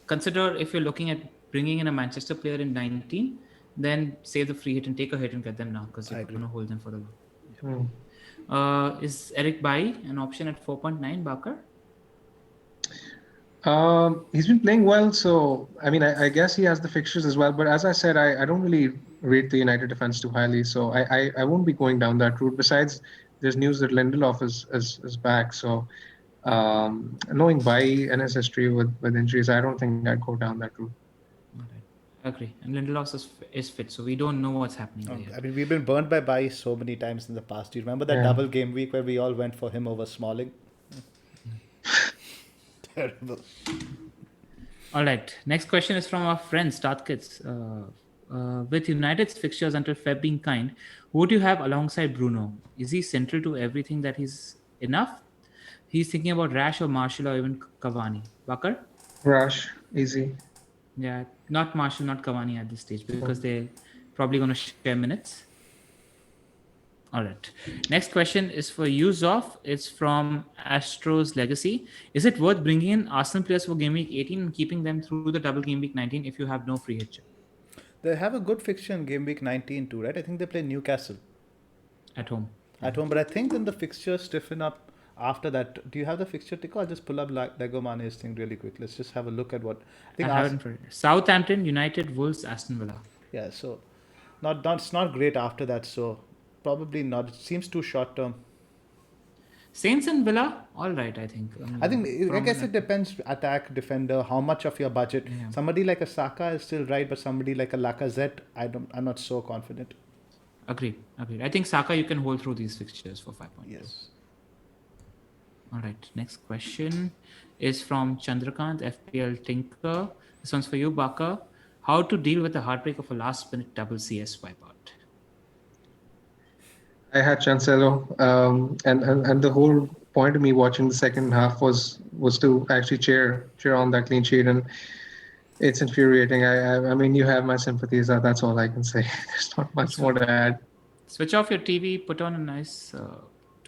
consider if you're looking at bringing in a Manchester player in 19, then save the free hit and take a hit and get them now because you're going to hold them for the long. Is Eric Bailly an option at 4.9, Bakar? He's been playing well, so I mean, I guess he has the fixtures as well. But as I said, I don't really rate the United defense too highly, so I won't be going down that route. Besides, there's news that Lindelof is back, so knowing Bailly and his history with injuries, I don't think I'd go down that route. Agree. And Lindelof is fit, so we don't know what's happening there. I mean, we've been burned by Bailly so many times in the past. Do you remember that double game week where we all went for him over Smalling? Terrible. All right. Next question is from our friend Startkids. With United's fixtures until Feb being kind, who do you have alongside Bruno? Is he central to everything that he's enough? He's thinking about Rash or Marshall or even Cavani. Bakar? Rash, easy. Yeah, not Marshall, not Cavani at this stage because they're probably going to share minutes. All right. Next question is for you, Zoff. It's from Astro's Legacy. Is it worth bringing in Arsenal players for Game Week 18 and keeping them through the double Game Week 19 if you have no free hit chip? They have a good fixture in Game Week 19 too, right? I think they play Newcastle. At home. At home, but I think then the fixtures stiffen up after that. Do you have the fixture ticker? I'll just pull up Lego Mane's thing really quick. Let's just have a look at what... I haven't for it. Southampton, United, Wolves, Aston Villa. Yeah, so it's not great after that, so probably not. It seems too short term. Saints and Villa, all right, I think. I guess it depends, attack, defender, how much of your budget. Yeah. Somebody like a Saka is still right, but somebody like a Lacazette, I'm not so confident. Agreed. I think Saka you can hold through these fixtures for 5 points. Yes. All right, next question is from Chandrakant, FPL Tinker. This one's for you, Bakar. How to deal with the heartbreak of a last-minute double CS wipeout? I had Cancelo, and the whole point of me watching the second half was to actually cheer on that clean sheet, and it's infuriating. I mean, you have my sympathies. That's all I can say. There's not much more to add. Switch off your TV, put on a nice.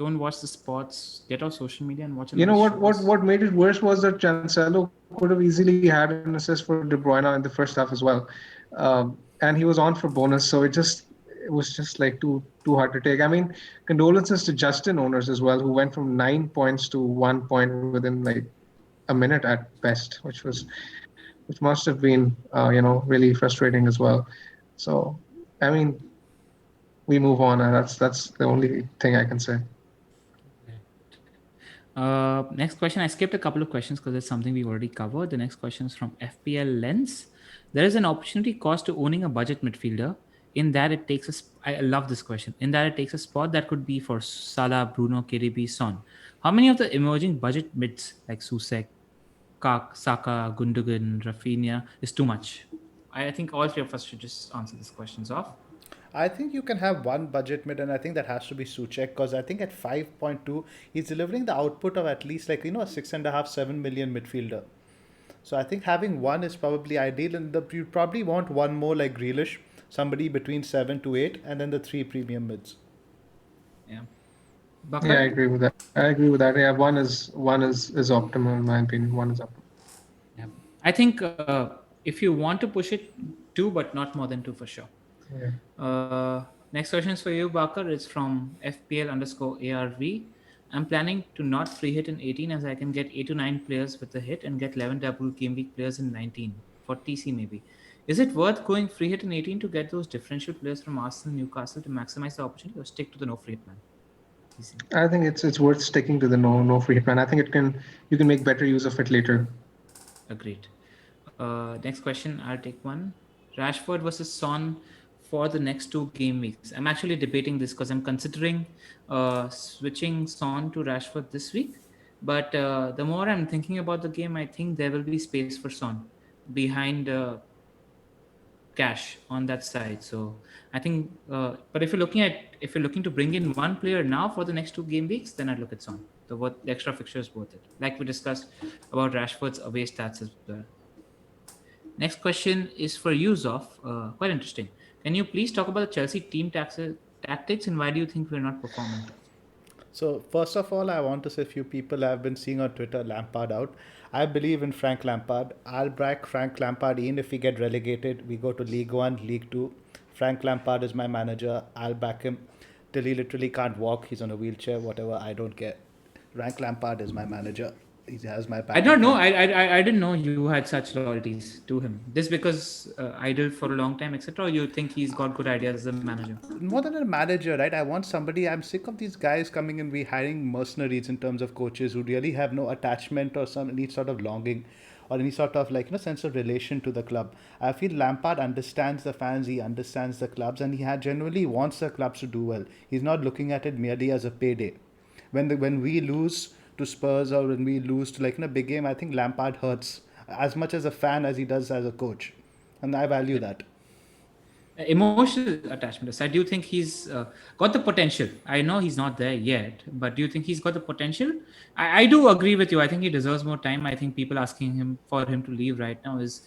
Don't watch the sports. Get off social media and watch a You know nice what made it worse was that Cancelo could have easily had an assist for De Bruyne in the first half as well, and he was on for bonus. So it was just like too hard to take. I mean, condolences to Justin owners as well, who went from 9 points to 1 point within like a minute at best, which must have been really frustrating as well. So I mean, we move on, and that's the only thing I can say. Next question. I skipped a couple of questions because it's something we've already covered. The next question is from FPL Lens. There is an opportunity cost to owning a budget midfielder. In that it takes I love this question. In that it takes a spot that could be for Salah, Bruno, KDB, Son. How many of the emerging budget mids like Susek, Saka, Gundogan, Rafinha is too much? I think all three of us should just answer these questions off. I think you can have one budget mid, and I think that has to be Suchek because I think at 5.2, he's delivering the output of at least like a 6.5, 7 million midfielder. So I think having one is probably ideal, and you probably want one more like Grealish, somebody between 7 to 8, and then the three premium mids. Yeah. Yeah, I Bakar? agree with that. Yeah, one is optimal in my opinion. One is optimal. Yeah. I think if you want to push it, two, but not more than two for sure. Yeah. Next question is for you, Bakar. It's from FPL_ARV. I'm planning to not free hit in 18 as I can get 8 to 9 players with a hit and get 11 double game week players in 19 for TC maybe. Is it worth going free hit in 18 to get those differential players from Arsenal, Newcastle to maximize the opportunity, or stick to the no free hit plan? TC. I think it's worth sticking to the no free hit plan. I think you can make better use of it later. Agreed. Next question, I'll take one. Rashford versus Son for the next 2 game weeks. I'm actually debating this because I'm considering switching Son to Rashford this week. But the more I'm thinking about the game, I think there will be space for Son behind cash on that side. So I think, but if you're looking to bring in one player now for the next 2 game weeks, then I'd look at Son. The extra fixture is worth it. Like we discussed about Rashford's away stats as well. Next question is for you, Zoph. Quite interesting. Can you please talk about the Chelsea team tactics and why do you think we're not performing? So first of all, I want to say a few people I've been seeing on Twitter Lampard out. I believe in Frank Lampard. I'll back Frank Lampard in if we get relegated. We go to League One, League Two. Frank Lampard is my manager. I'll back him till he literally can't walk. He's on a wheelchair, whatever. I don't care. Frank Lampard is my manager. He has my back. I don't know. I didn't know you had such loyalties to him. This because idle for a long time, etc. Or you think he's got good ideas as a manager? More than a manager, right? I want somebody. I'm sick of these guys coming and we hiring mercenaries in terms of coaches who really have no attachment or any sort of longing or any sort of sense of relation to the club. I feel Lampard understands the fans, he understands the clubs, and he genuinely wants the clubs to do well. He's not looking at it merely as a payday. When we lose to Spurs or when we lose to in a big game, I think Lampard hurts as much as a fan as he does as a coach, and I value that. Emotional attachment aside, do you think he's got the potential? I know he's not there yet, but do you think he's got the potential? I do agree with you. I think he deserves more time. I think people asking him for him to leave right now is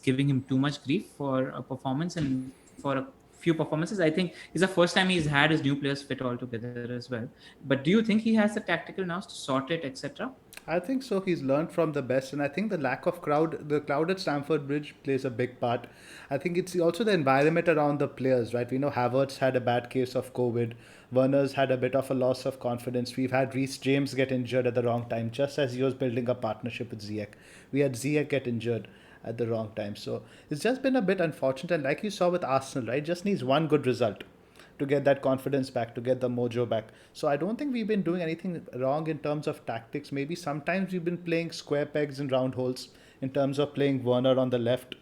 giving him too much grief for a performance and for a few performances. I think it's the first time he's had his new players fit all together as well. But do you think he has the tactical nous to sort it, etc.? I think so. He's learned from the best, and I think the lack of the crowd at Stamford Bridge plays a big part. I think it's also the environment around the players, right? We know Havertz had a bad case of COVID. Werner's had a bit of a loss of confidence. We've had Reece James get injured at the wrong time, just as he was building a partnership with Ziyech. We had Ziyech get injured at the wrong time. So it's just been a bit unfortunate. And like you saw with Arsenal, right? Just needs one good result to get that confidence back, to get the mojo back. So I don't think we've been doing anything wrong in terms of tactics. Maybe sometimes we've been playing square pegs in round holes in terms of playing Werner on the left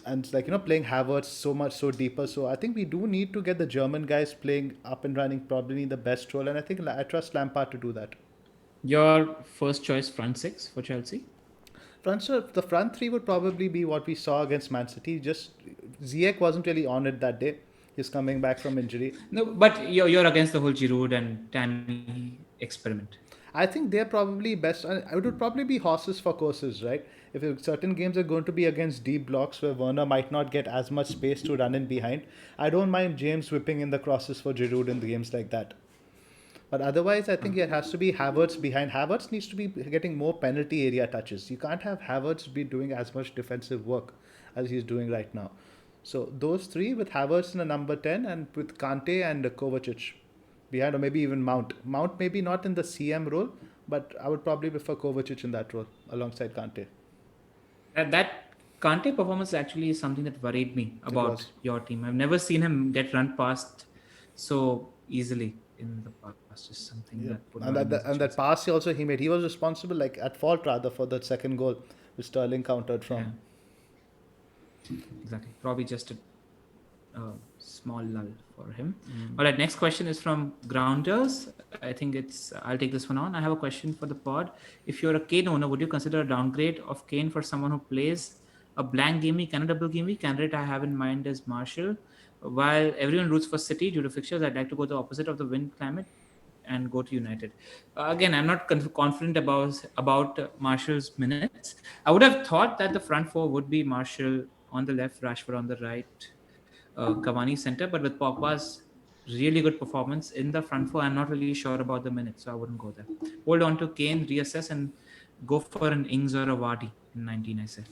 and playing Havertz so deeper. So I think we do need to get the German guys playing up and running, probably in the best role. And I think I trust Lampard to do that. Your first choice front six for Chelsea? The front three would probably be what we saw against Man City. Just Ziyech wasn't really on it that day. He's coming back from injury. No, but you're against the whole Giroud and Tammy experiment. I think they're probably best. It would probably be horses for courses, right? If certain games are going to be against deep blocks where Werner might not get as much space to run in behind, I don't mind James whipping in the crosses for Giroud in the games like that. But otherwise, I think it has to be Havertz behind. Havertz needs to be getting more penalty area touches. You can't have Havertz be doing as much defensive work as he's doing right now. So those three with Havertz in the number 10 and with Kante and Kovacic behind, or maybe even Mount. Mount maybe not in the CM role, but I would probably prefer Kovacic in that role alongside Kante. That Kante performance actually is something that worried me about was. your team. I've never seen him get run past so easily in the past. Just something that put And that pass he made, he was responsible, like at fault rather, for that second goal which Sterling countered from. Yeah. Exactly. Probably just a small lull for him. All right, next question is from Grounders. I think I'll take this one on. I have a question for the pod. If you're a Kane owner, would you consider a downgrade of Kane for someone who plays a blank game week and a double game week? Candidate I have in mind is Marshall. While everyone roots for City due to fixtures, I'd like to go the opposite of the wind climate and go to United. Again, I'm not confident about Marshall's minutes. I would have thought that the front four would be Marshall on the left, Rashford on the right, Cavani center, but with Pogba's really good performance in the front four, I'm not really sure about the minutes, so I wouldn't go there. Hold on to Kane, reassess, and go for an Ings or a Vardy in 19, I say.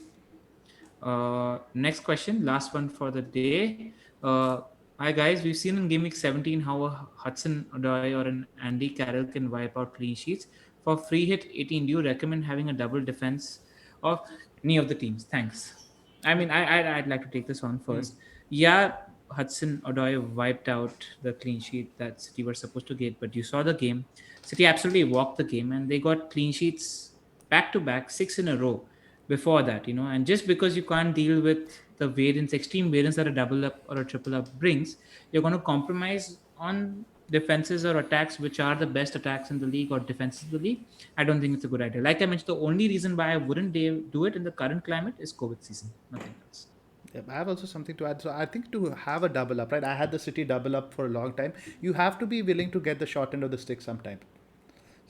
Next question, last one for the day. Hi guys, we've seen in Game Week 17 how a Hudson-Odoi or an Andy Carroll can wipe out clean sheets. For free hit 18, do you recommend having a double defense of any of the teams? Thanks. I mean, I'd like to take this one first. Yeah, Hudson-Odoi wiped out the clean sheet that City were supposed to get, but you saw the game. City absolutely walked the game, and they got clean sheets back to back, 6 in a row before that, and just because you can't deal with the variance, extreme variance that a double up or a triple up brings, you're going to compromise on defenses or attacks which are the best attacks in the league or defenses in the league. I don't think it's a good idea. Like I mentioned, the only reason why I wouldn't do it in the current climate is COVID season, nothing else. Yeah, I have also something to add. So I think to have a double up, right? I had the City double up for a long time. You have to be willing to get the short end of the stick sometime.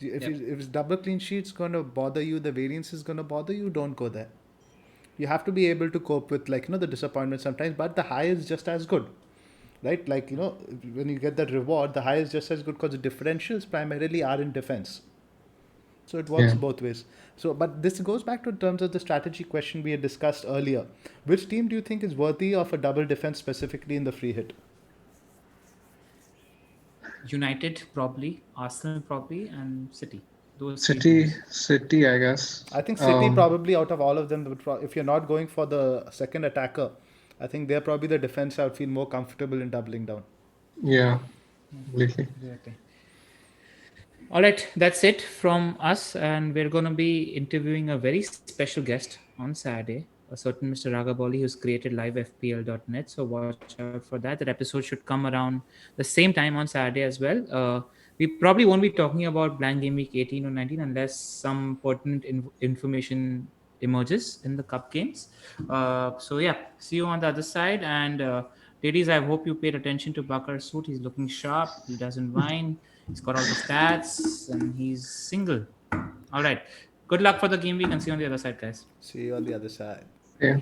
If it's double clean sheets going to bother you, the variance is going to bother you, don't go there. You have to be able to cope with the disappointment sometimes, but the high is just as good, right? When you get that reward, the high is just as good because the differentials primarily are in defense. So it works both ways. So, but this goes back to in terms of the strategy question we had discussed earlier. Which team do you think is worthy of a double defense specifically in the free hit? United probably, Arsenal probably, and City. City, I guess. I think City probably out of all of them, if you're not going for the second attacker, I think they're probably the defense I would feel more comfortable in doubling down. Yeah, completely. Exactly. All right, that's it from us, and we're going to be interviewing a very special guest on Saturday, a certain Mr. Ragaboli, who's created livefpl.net. So watch out for that. That episode should come around the same time on Saturday as well. We probably won't be talking about blank game week 18 or 19 unless some pertinent information emerges in the cup games. So yeah, see you on the other side. And ladies, I hope you paid attention to Bakar's suit. He's looking sharp. He doesn't whine. He's got all the stats and he's single. All right. Good luck for the game week and see you on the other side, guys. See you on the other side. Yeah.